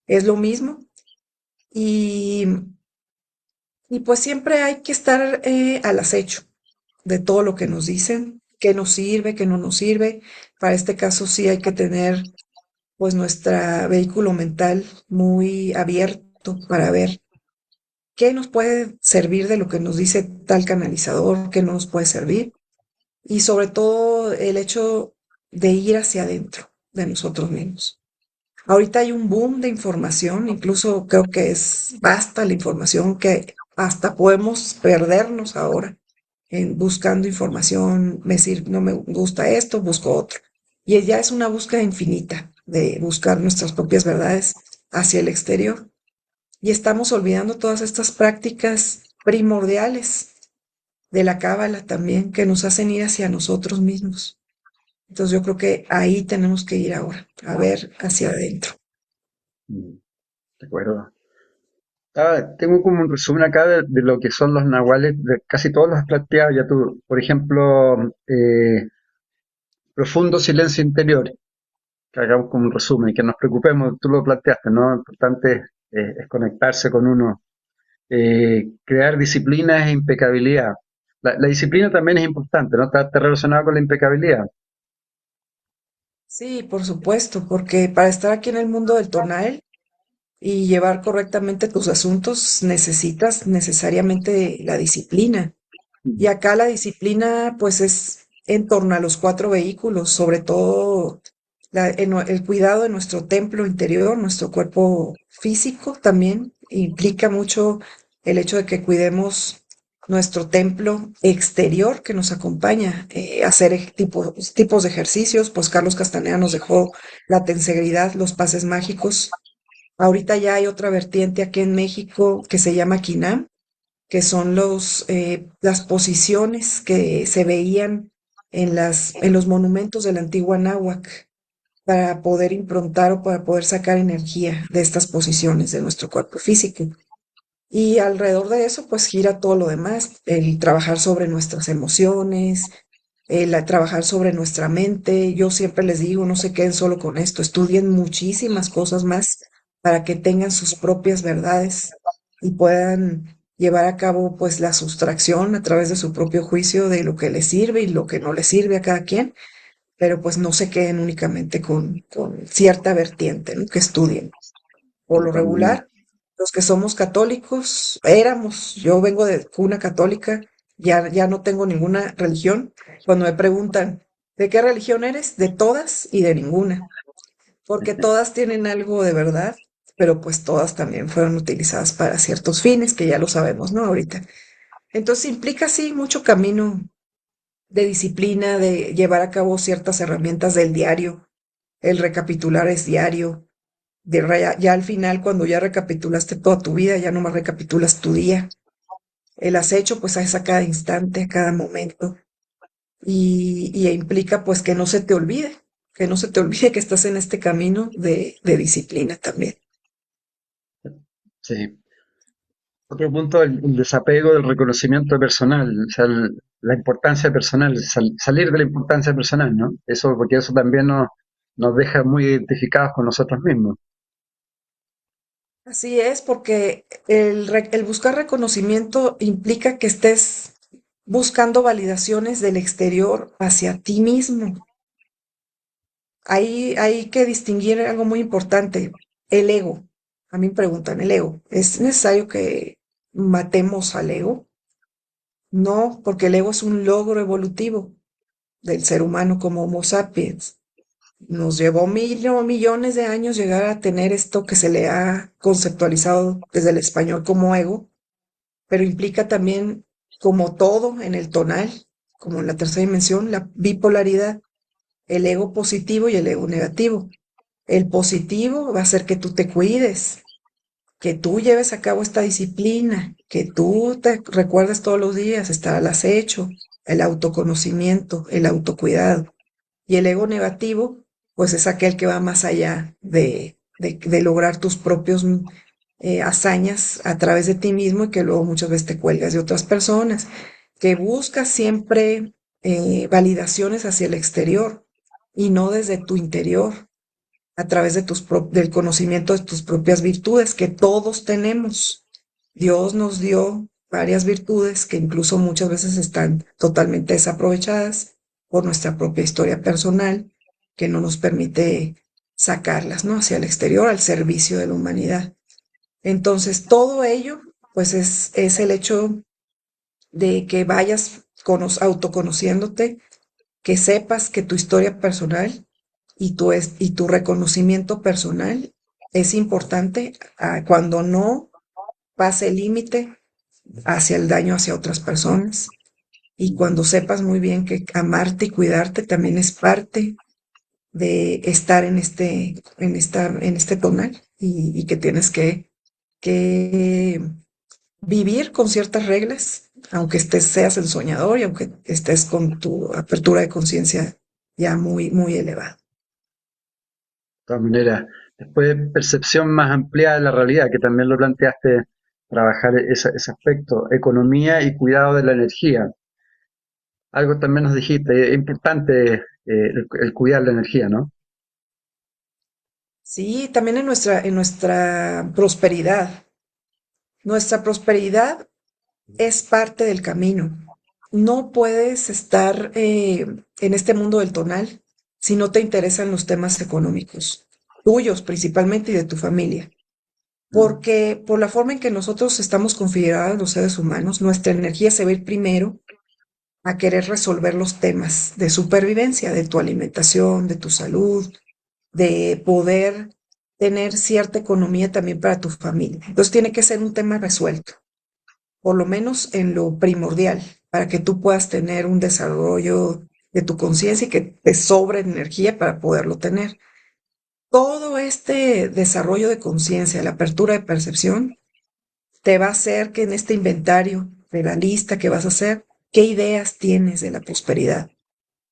es lo mismo y, y pues siempre hay que estar al acecho de todo lo que nos dicen, qué nos sirve, qué no nos sirve. Para este caso sí hay que tener pues nuestro vehículo mental muy abierto para ver qué nos puede servir de lo que nos dice tal canalizador, qué no nos puede servir. Y sobre todo el hecho de ir hacia adentro de nosotros mismos. Ahorita hay un boom de información, incluso creo que es basta la información que hasta podemos perdernos ahora en buscando información, me sirve, no me gusta esto, busco otro. Y ya es una búsqueda infinita de buscar nuestras propias verdades hacia el exterior. Y estamos olvidando todas estas prácticas primordiales de la cábala también que nos hacen ir hacia nosotros mismos. Entonces yo creo que ahí tenemos que ir ahora, a ver hacia adentro. Mm, de acuerdo. Tengo como un resumen acá de lo que son los nahuales, de casi todos los has planteado ya tú. Por ejemplo, profundo silencio interior, que hagamos como un resumen y que nos preocupemos, tú lo planteaste, ¿no? Lo importante es conectarse con uno. Crear disciplina es impecabilidad. La disciplina también es importante, ¿no? Está relacionado con la impecabilidad. Sí, por supuesto, porque para estar aquí en el mundo del tonal y llevar correctamente tus asuntos necesitas necesariamente la disciplina. Y Mm. acá la disciplina pues es en torno a los cuatro vehículos, sobre todo el cuidado de nuestro templo interior, nuestro cuerpo físico también implica mucho el hecho de que cuidemos nuestro templo exterior que nos acompaña, hacer tipos de ejercicios, pues Carlos Castaneda nos dejó la tensegridad, los pases mágicos. Ahorita ya hay otra vertiente aquí en México que se llama Quinam, que son las posiciones que se veían en los monumentos de la antigua náhuac para poder improntar o para poder sacar energía de estas posiciones de nuestro cuerpo físico. Y alrededor de eso, pues gira todo lo demás, el trabajar sobre nuestras emociones, trabajar sobre nuestra mente. Yo siempre les digo, no se queden solo con esto, estudien muchísimas cosas más para que tengan sus propias verdades y puedan llevar a cabo pues la sustracción a través de su propio juicio de lo que les sirve y lo que no les sirve a cada quien, pero pues no se queden únicamente con cierta vertiente, ¿no? Que estudien. Por De lo todas maneras. regular, los que somos católicos, éramos, yo vengo de cuna católica, ya no tengo ninguna religión. Cuando me preguntan, ¿de qué religión eres? De todas y de ninguna, porque todas tienen algo de verdad, pero pues todas también fueron utilizadas para ciertos fines, que ya lo sabemos, ¿no? Ahorita. Entonces implica, sí, mucho camino de disciplina, de llevar a cabo ciertas herramientas del diario. El recapitular es diario, ya al final, cuando ya recapitulaste toda tu vida, ya no más recapitulas tu día. El acecho, pues es a cada instante, a cada momento. Y implica, pues, que no se te olvide, que no se te olvide que estás en este camino de disciplina también. Sí. Otro punto, el desapego del reconocimiento personal, o sea, la importancia personal, salir de la importancia personal, ¿no? Eso, porque eso también nos deja muy identificados con nosotros mismos. Así es, porque el buscar reconocimiento implica que estés buscando validaciones del exterior hacia ti mismo. Ahí hay que distinguir algo muy importante, el ego. A mí me preguntan, ¿el ego? ¿Es necesario que matemos al ego? No, porque el ego es un logro evolutivo del ser humano como Homo sapiens. Nos llevó millones de años llegar a tener esto que se le ha conceptualizado desde el español como ego, pero implica también, como todo en el tonal, como en la tercera dimensión, la bipolaridad, el ego positivo y el ego negativo. El positivo va a ser que tú te cuides, que tú lleves a cabo esta disciplina, que tú te recuerdes todos los días estar al acecho, el autoconocimiento, el autocuidado. Y el ego negativo, pues es aquel que va más allá de lograr tus propios hazañas a través de ti mismo y que luego muchas veces te cuelgas de otras personas, que buscas siempre validaciones hacia el exterior y no desde tu interior a través de del conocimiento de tus propias virtudes que todos tenemos. Dios nos dio varias virtudes que incluso muchas veces están totalmente desaprovechadas por nuestra propia historia personal, que no nos permite sacarlas, ¿no? Hacia el exterior, al servicio de la humanidad. Entonces, todo ello, pues es el hecho de que vayas autoconociéndote, que sepas que tu historia personal y tu reconocimiento personal es importante cuando no pase el límite hacia el daño hacia otras personas y cuando sepas muy bien que amarte y cuidarte también es parte de estar en este tonal y que tienes que vivir con ciertas reglas, aunque seas el soñador y aunque estés con tu apertura de conciencia ya muy elevada. De todas maneras, después percepción más amplia de la realidad, que también lo planteaste, trabajar ese aspecto, economía y cuidado de la energía. Algo también nos dijiste, es importante el cuidar la energía, ¿no? Sí, también en nuestra prosperidad. Nuestra prosperidad es parte del camino. No puedes estar en este mundo del tonal si no te interesan los temas económicos, tuyos principalmente y de tu familia. ¿Mm? Porque por la forma en que nosotros estamos configurados los seres humanos, nuestra energía se va a ir primero a querer resolver los temas de supervivencia, de tu alimentación, de tu salud, de poder tener cierta economía también para tu familia. Entonces tiene que ser un tema resuelto, por lo menos en lo primordial, para que tú puedas tener un desarrollo de tu conciencia y que te sobre energía para poderlo tener. Todo este desarrollo de conciencia, la apertura de percepción, te va a hacer que en este inventario de la lista que vas a hacer, ¿qué ideas tienes de la prosperidad?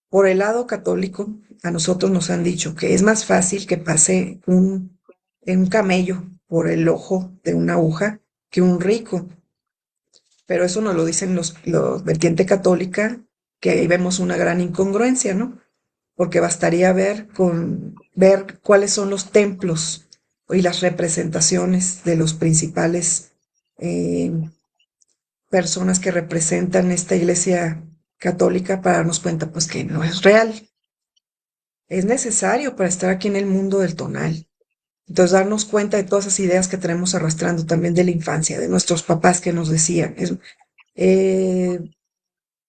Por el lado católico, a nosotros nos han dicho que es más fácil que pase un camello por el ojo de una aguja que un rico. Pero eso nos lo dicen los vertiente católica, que ahí vemos una gran incongruencia, ¿no? Porque bastaría ver cuáles son los templos y las representaciones de los principales eh, personas que representan esta iglesia católica para darnos cuenta, pues que no es real, es necesario para estar aquí en el mundo del tonal. Entonces, darnos cuenta de todas esas ideas que tenemos arrastrando también de la infancia, de nuestros papás que nos decían, eh,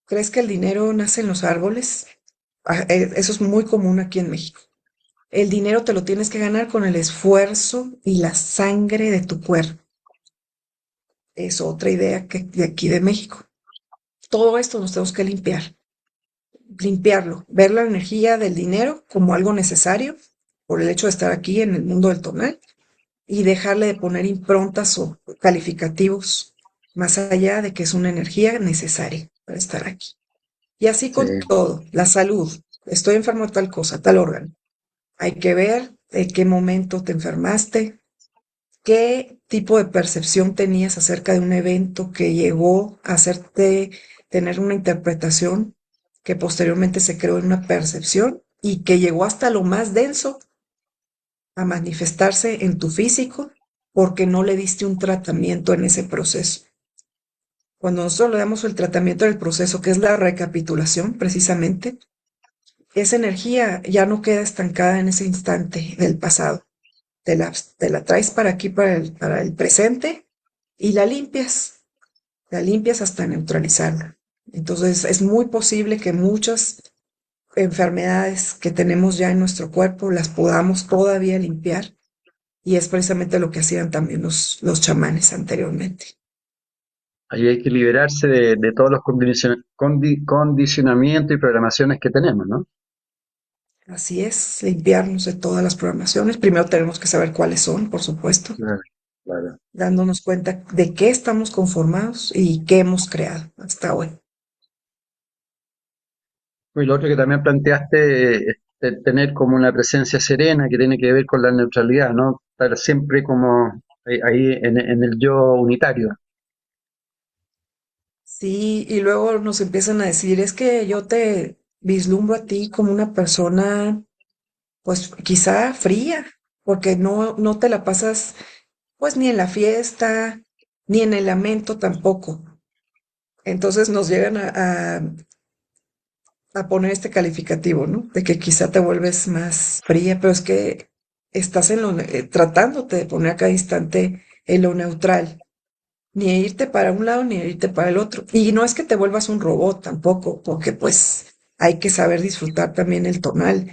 ¿crees que el dinero nace en los árboles? Eso es muy común aquí en México. El dinero te lo tienes que ganar con el esfuerzo y la sangre de tu cuerpo. Es otra idea que de aquí de México. Todo esto nos tenemos que limpiarlo, ver la energía del dinero como algo necesario por el hecho de estar aquí en el mundo del tonal y dejarle de poner improntas o calificativos más allá de que es una energía necesaria para estar aquí. Y así Sí, con todo, la salud. Estoy enfermo de tal cosa, tal órgano. Hay que ver de qué momento te enfermaste, qué tipo de percepción tenías acerca de un evento que llegó a hacerte tener una interpretación que posteriormente se creó en una percepción y que llegó hasta lo más denso a manifestarse en tu físico porque no le diste un tratamiento en ese proceso. Cuando nosotros le damos el tratamiento del proceso, que es la recapitulación precisamente, esa energía ya no queda estancada en ese instante del pasado. Te la traes para aquí, para el presente, y la limpias hasta neutralizarla. Entonces es muy posible que muchas enfermedades que tenemos ya en nuestro cuerpo las podamos todavía limpiar, y es precisamente lo que hacían también los chamanes anteriormente. ahí hay que liberarse de todos los condicionamientos y programaciones que tenemos, ¿no? Así es, limpiarnos de todas las programaciones. Primero tenemos que saber cuáles son, por supuesto, Claro, claro. dándonos cuenta de qué estamos conformados y qué hemos creado hasta hoy. Y lo otro que también planteaste es tener como una presencia serena que tiene que ver con la neutralidad, ¿no? Estar siempre como ahí en el yo unitario. Sí, y luego nos empiezan a decir, es que yo te vislumbro a ti como una persona, pues quizá fría, porque no te la pasas, pues ni en la fiesta, ni en el lamento tampoco. Entonces nos llegan a poner este calificativo, ¿no? De que quizá te vuelves más fría, pero es que estás tratándote de poner a cada instante en lo neutral, ni irte para un lado ni irte para el otro. Y no es que te vuelvas un robot tampoco, porque pues hay que saber disfrutar también el tonal.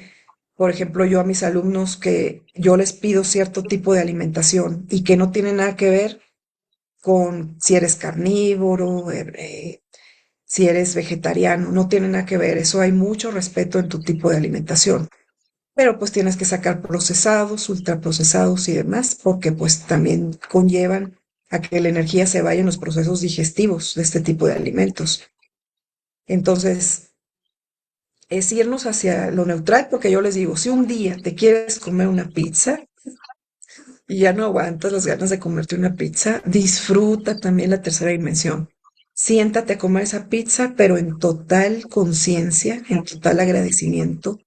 Por ejemplo, yo a mis alumnos que yo les pido cierto tipo de alimentación y que no tiene nada que ver con si eres carnívoro, si eres vegetariano, no tiene nada que ver. Eso hay mucho respeto en tu tipo de alimentación. Pero pues tienes que sacar procesados, ultraprocesados y demás, porque pues también conllevan a que la energía se vaya en los procesos digestivos de este tipo de alimentos. Entonces, es irnos hacia lo neutral, porque yo les digo, si un día te quieres comer una pizza y ya no aguantas las ganas de comerte una pizza, disfruta también la tercera dimensión. Siéntate a comer esa pizza, pero en total conciencia, en total agradecimiento,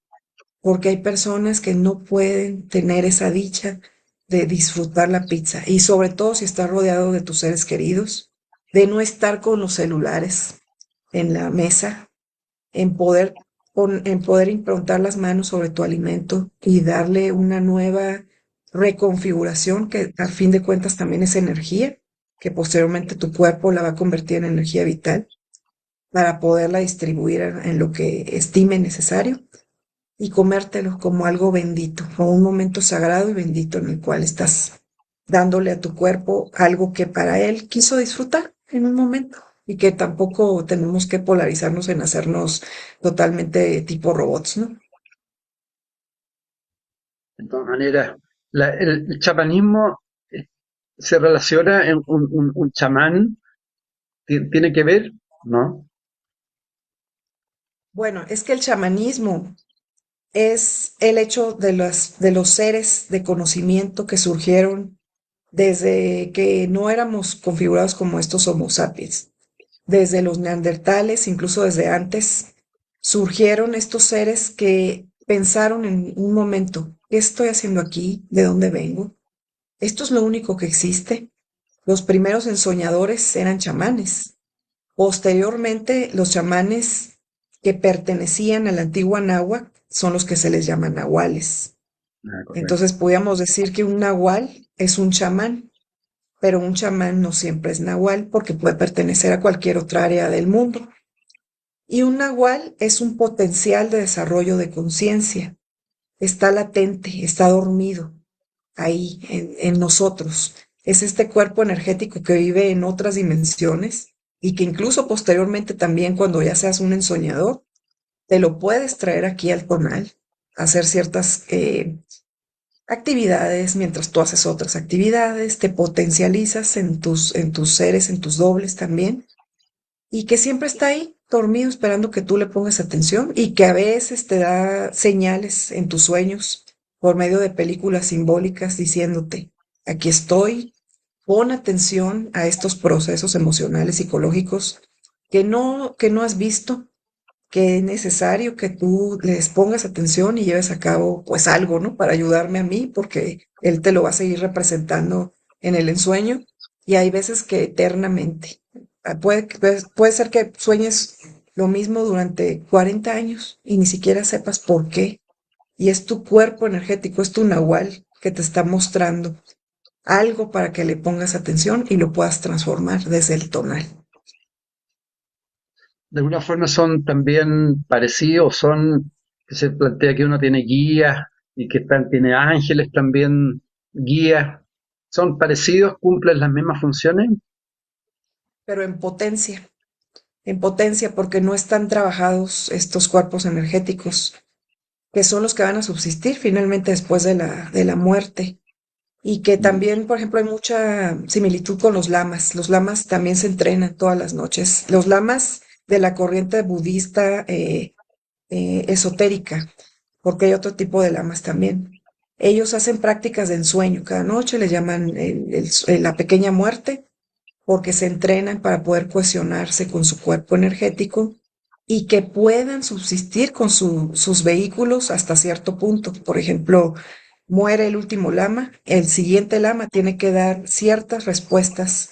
porque hay personas que no pueden tener esa dicha de disfrutar la pizza y sobre todo si estás rodeado de tus seres queridos, de no estar con los celulares en la mesa, en poder improntar las manos sobre tu alimento y darle una nueva reconfiguración que a fin de cuentas también es energía, que posteriormente tu cuerpo la va a convertir en energía vital para poderla distribuir en lo que estime necesario y comértelo como algo bendito, como un momento sagrado y bendito en el cual estás dándole a tu cuerpo algo que para él quiso disfrutar en un momento y que tampoco tenemos que polarizarnos en hacernos totalmente tipo robots, ¿no? De todas maneras, el chamanismo se relaciona en un chamán, tiene que ver, ¿no? Bueno, es que el chamanismo es el hecho de los seres de conocimiento que surgieron desde que no éramos configurados como estos Homo sapiens. Desde los neandertales, incluso desde antes, surgieron estos seres que pensaron en un momento, ¿qué estoy haciendo aquí? ¿De dónde vengo? ¿Esto es lo único que existe? Los primeros ensoñadores eran chamanes. Posteriormente, los chamanes que pertenecían a la antigua náhuatl son los que se les llaman nahuales. Ah, correcto. Entonces, podríamos decir que un nahual es un chamán, pero un chamán no siempre es nahual porque puede pertenecer a cualquier otra área del mundo. Y un nahual es un potencial de desarrollo de conciencia. Está latente, está dormido ahí en nosotros. Es este cuerpo energético que vive en otras dimensiones y que incluso posteriormente también cuando ya seas un ensoñador, te lo puedes traer aquí al tonal, hacer ciertas actividades mientras tú haces otras actividades, te potencializas en tus seres, en tus dobles también y que siempre está ahí dormido esperando que tú le pongas atención y que a veces te da señales en tus sueños por medio de películas simbólicas diciéndote, aquí estoy, pon atención a estos procesos emocionales, psicológicos que no has visto, que es necesario que tú les pongas atención y lleves a cabo pues algo, ¿no? Para ayudarme a mí, porque él te lo va a seguir representando en el ensueño y hay veces que eternamente. Puede ser que sueñes lo mismo durante 40 años y ni siquiera sepas por qué. Y es tu cuerpo energético, es tu nahual que te está mostrando algo para que le pongas atención y lo puedas transformar desde el tonal. De alguna forma son también parecidos, son que se plantea que uno tiene guías y que tiene ángeles también guías. ¿Son parecidos? ¿Cumplen las mismas funciones? Pero en potencia porque no están trabajados estos cuerpos energéticos, que son los que van a subsistir finalmente después de la muerte. Y que Mm. también, por ejemplo, hay mucha similitud con los lamas. Los lamas también se entrenan todas las noches. Los lamas de la corriente budista esotérica, porque hay otro tipo de lamas también. Ellos hacen prácticas de ensueño cada noche, les llaman la pequeña muerte, porque se entrenan para poder cohesionarse con su cuerpo energético y que puedan subsistir con sus vehículos hasta cierto punto. Por ejemplo, muere el último lama, el siguiente lama tiene que dar ciertas respuestas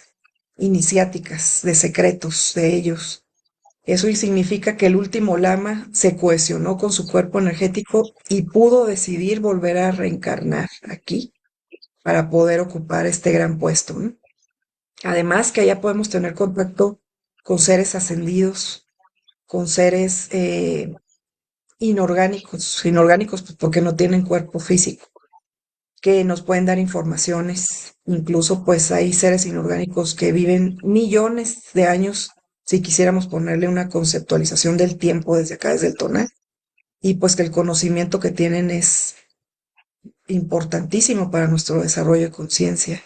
iniciáticas de secretos de ellos. Eso significa que el último lama se cohesionó con su cuerpo energético y pudo decidir volver a reencarnar aquí para poder ocupar este gran puesto, ¿no? Además que allá podemos tener contacto con seres ascendidos, con seres inorgánicos pues, porque no tienen cuerpo físico, que nos pueden dar informaciones. Incluso pues hay seres inorgánicos que viven millones de años, si quisiéramos ponerle una conceptualización del tiempo desde acá, desde el tonal, y pues que el conocimiento que tienen es importantísimo para nuestro desarrollo de conciencia.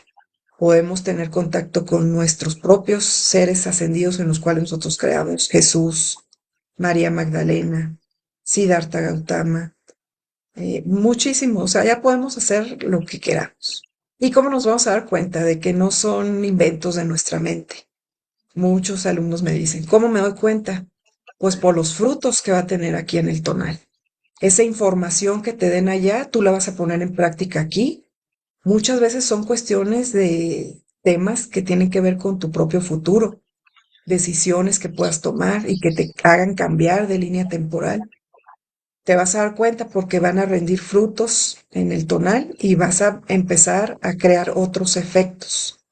Podemos tener contacto con nuestros propios seres ascendidos en los cuales nosotros creamos, Jesús, María Magdalena, Siddhartha Gautama, muchísimo, o sea, ya podemos hacer lo que queramos. ¿Y cómo nos vamos a dar cuenta de que no son inventos de nuestra mente? Muchos alumnos me dicen, ¿cómo me doy cuenta? Pues por los frutos que va a tener aquí en el tonal. Esa información que te den allá, tú la vas a poner en práctica aquí. Muchas veces son cuestiones de temas que tienen que ver con tu propio futuro, decisiones que puedas tomar y que te hagan cambiar de línea temporal. Te vas a dar cuenta porque van a rendir frutos en el tonal y vas a empezar a crear otros efectos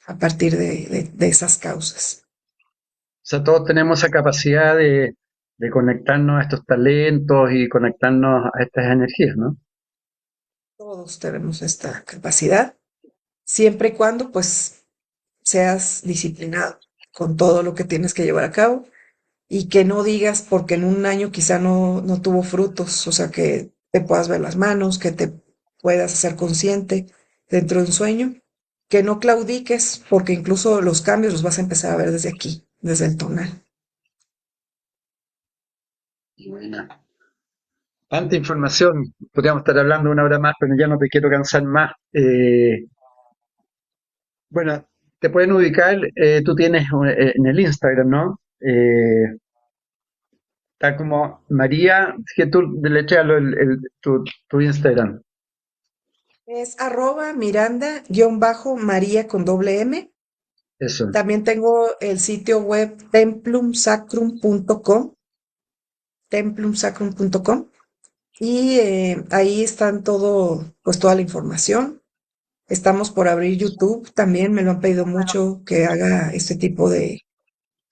a partir de esas causas. O sea, todos tenemos esa capacidad de conectarnos a estos talentos y conectarnos a estas energías, ¿no? Todos tenemos esta capacidad, siempre y cuando pues seas disciplinado con todo lo que tienes que llevar a cabo y que no digas porque en un año quizá no tuvo frutos, o sea, que te puedas ver las manos, que te puedas hacer consciente dentro de un sueño, que no claudiques porque incluso los cambios los vas a empezar a ver desde aquí, desde el tonal. Buena. Tanta información, podríamos estar hablando una hora más, pero ya no te quiero cansar más. Bueno, te pueden ubicar, tú tienes en el Instagram, ¿no? Está como María, que tú deletréalo tu Instagram. Es arroba Miranda-María con doble M. Eso. También tengo el sitio web templumsacrum.com y ahí están pues toda la información. Estamos por abrir YouTube, también me lo han pedido mucho que haga este tipo de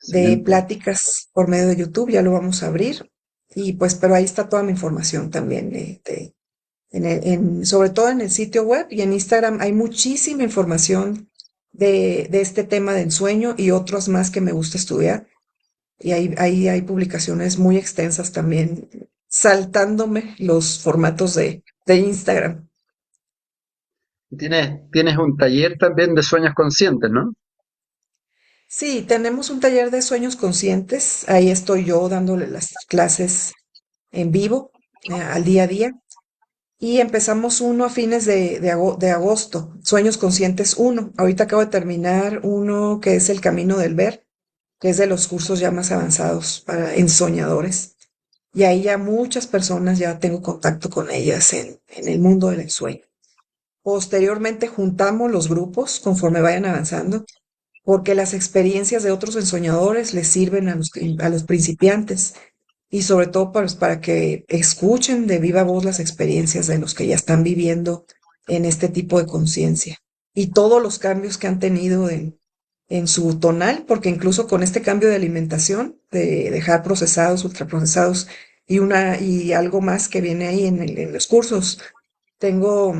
Excelente. pláticas por medio de YouTube, ya lo vamos a abrir. Y pues, pero ahí está toda mi información también, sobre todo en el sitio web y en Instagram hay muchísima información de este tema del sueño y otros más que me gusta estudiar. Y ahí hay publicaciones muy extensas también, saltándome los formatos de Instagram. Tienes un taller también de sueños conscientes, ¿no? Sí, tenemos un taller de sueños conscientes. Ahí estoy yo dándole las clases en vivo, al día a día. Y empezamos uno a fines de agosto, Sueños Conscientes uno. Ahorita acabo de terminar uno que es El Camino del Ver, que es de los cursos ya más avanzados para ensoñadores. Y ahí ya muchas personas ya tengo contacto con ellas en el mundo del ensueño. Posteriormente juntamos los grupos conforme vayan avanzando, porque las experiencias de otros ensoñadores les sirven a los principiantes y sobre todo para que escuchen de viva voz las experiencias de los que ya están viviendo en este tipo de conciencia y todos los cambios que han tenido en su tonal, porque incluso con este cambio de alimentación, de dejar procesados, ultraprocesados y algo más que viene ahí en los cursos, tengo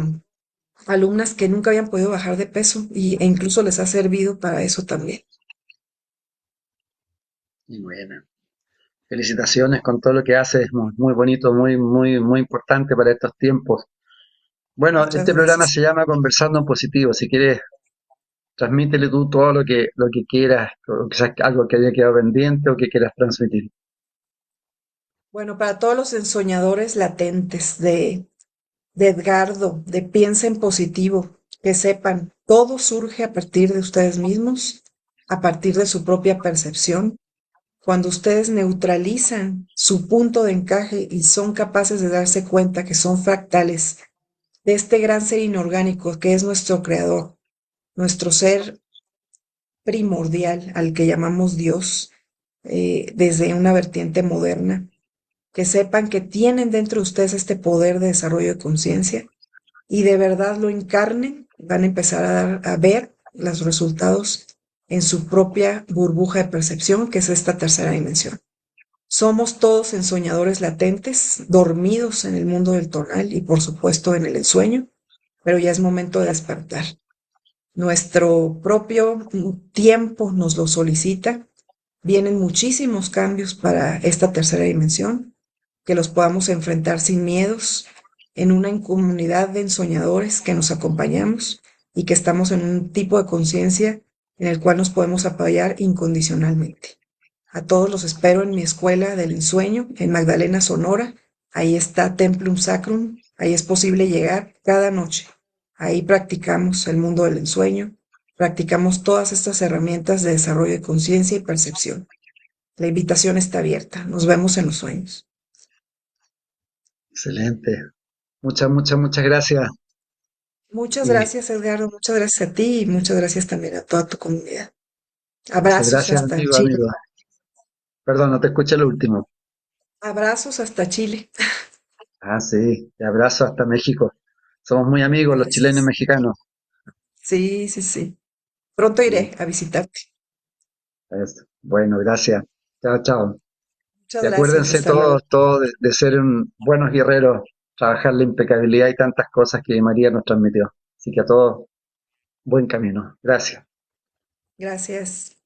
alumnas que nunca habían podido bajar de peso e incluso les ha servido para eso también. Y bueno, felicitaciones con todo lo que haces, muy, muy bonito, muy, muy, muy importante para estos tiempos. Bueno, Muchas este programa gracias. se llama Conversando en Positivo. Si quieres, transmítele tú todo lo que quieras, o quizás algo que haya quedado pendiente o que quieras transmitir. Bueno, para todos los ensoñadores latentes de Edgardo, de Piensa en Positivo, que sepan, todo surge a partir de ustedes mismos, a partir de su propia percepción. Cuando ustedes neutralizan su punto de encaje y son capaces de darse cuenta que son fractales de este gran ser inorgánico que es nuestro creador, nuestro ser primordial al que llamamos Dios, desde una vertiente moderna, que sepan que tienen dentro de ustedes este poder de desarrollo de conciencia y de verdad lo encarnen, van a empezar a ver los resultados en su propia burbuja de percepción, que es esta tercera dimensión. Somos todos ensoñadores latentes, dormidos en el mundo del tonal y por supuesto en el ensueño, pero ya es momento de despertar. Nuestro propio tiempo nos lo solicita. Vienen muchísimos cambios para esta tercera dimensión, que los podamos enfrentar sin miedos, en una comunidad de ensoñadores que nos acompañamos y que estamos en un tipo de conciencia en el cual nos podemos apoyar incondicionalmente. A todos los espero en mi escuela del ensueño, en Magdalena, Sonora. Ahí está Templum Sacrum. Ahí es posible llegar cada noche. Ahí practicamos el mundo del ensueño, practicamos todas estas herramientas de desarrollo de conciencia y percepción. La invitación está abierta. Nos vemos en los sueños. Excelente. Muchas, muchas, muchas gracias. Muchas Y gracias, Edgardo. Muchas gracias a ti y muchas gracias también a toda tu comunidad. muchas Abrazos gracias, hasta amigo, Chile. amigo. Perdón, no te escuché lo último. Abrazos hasta Chile. Ah, sí. Te abrazo hasta México. Somos muy amigos los chilenos y Gracias. mexicanos. Sí, sí, sí. Pronto Sí, iré a visitarte. bueno, gracias. Chao, chao. Muchas Y gracias. acuérdense Hasta luego. todos de ser buenos guerreros, trabajar la impecabilidad y tantas cosas que María nos transmitió. Así que a todos, buen camino. Gracias. Gracias.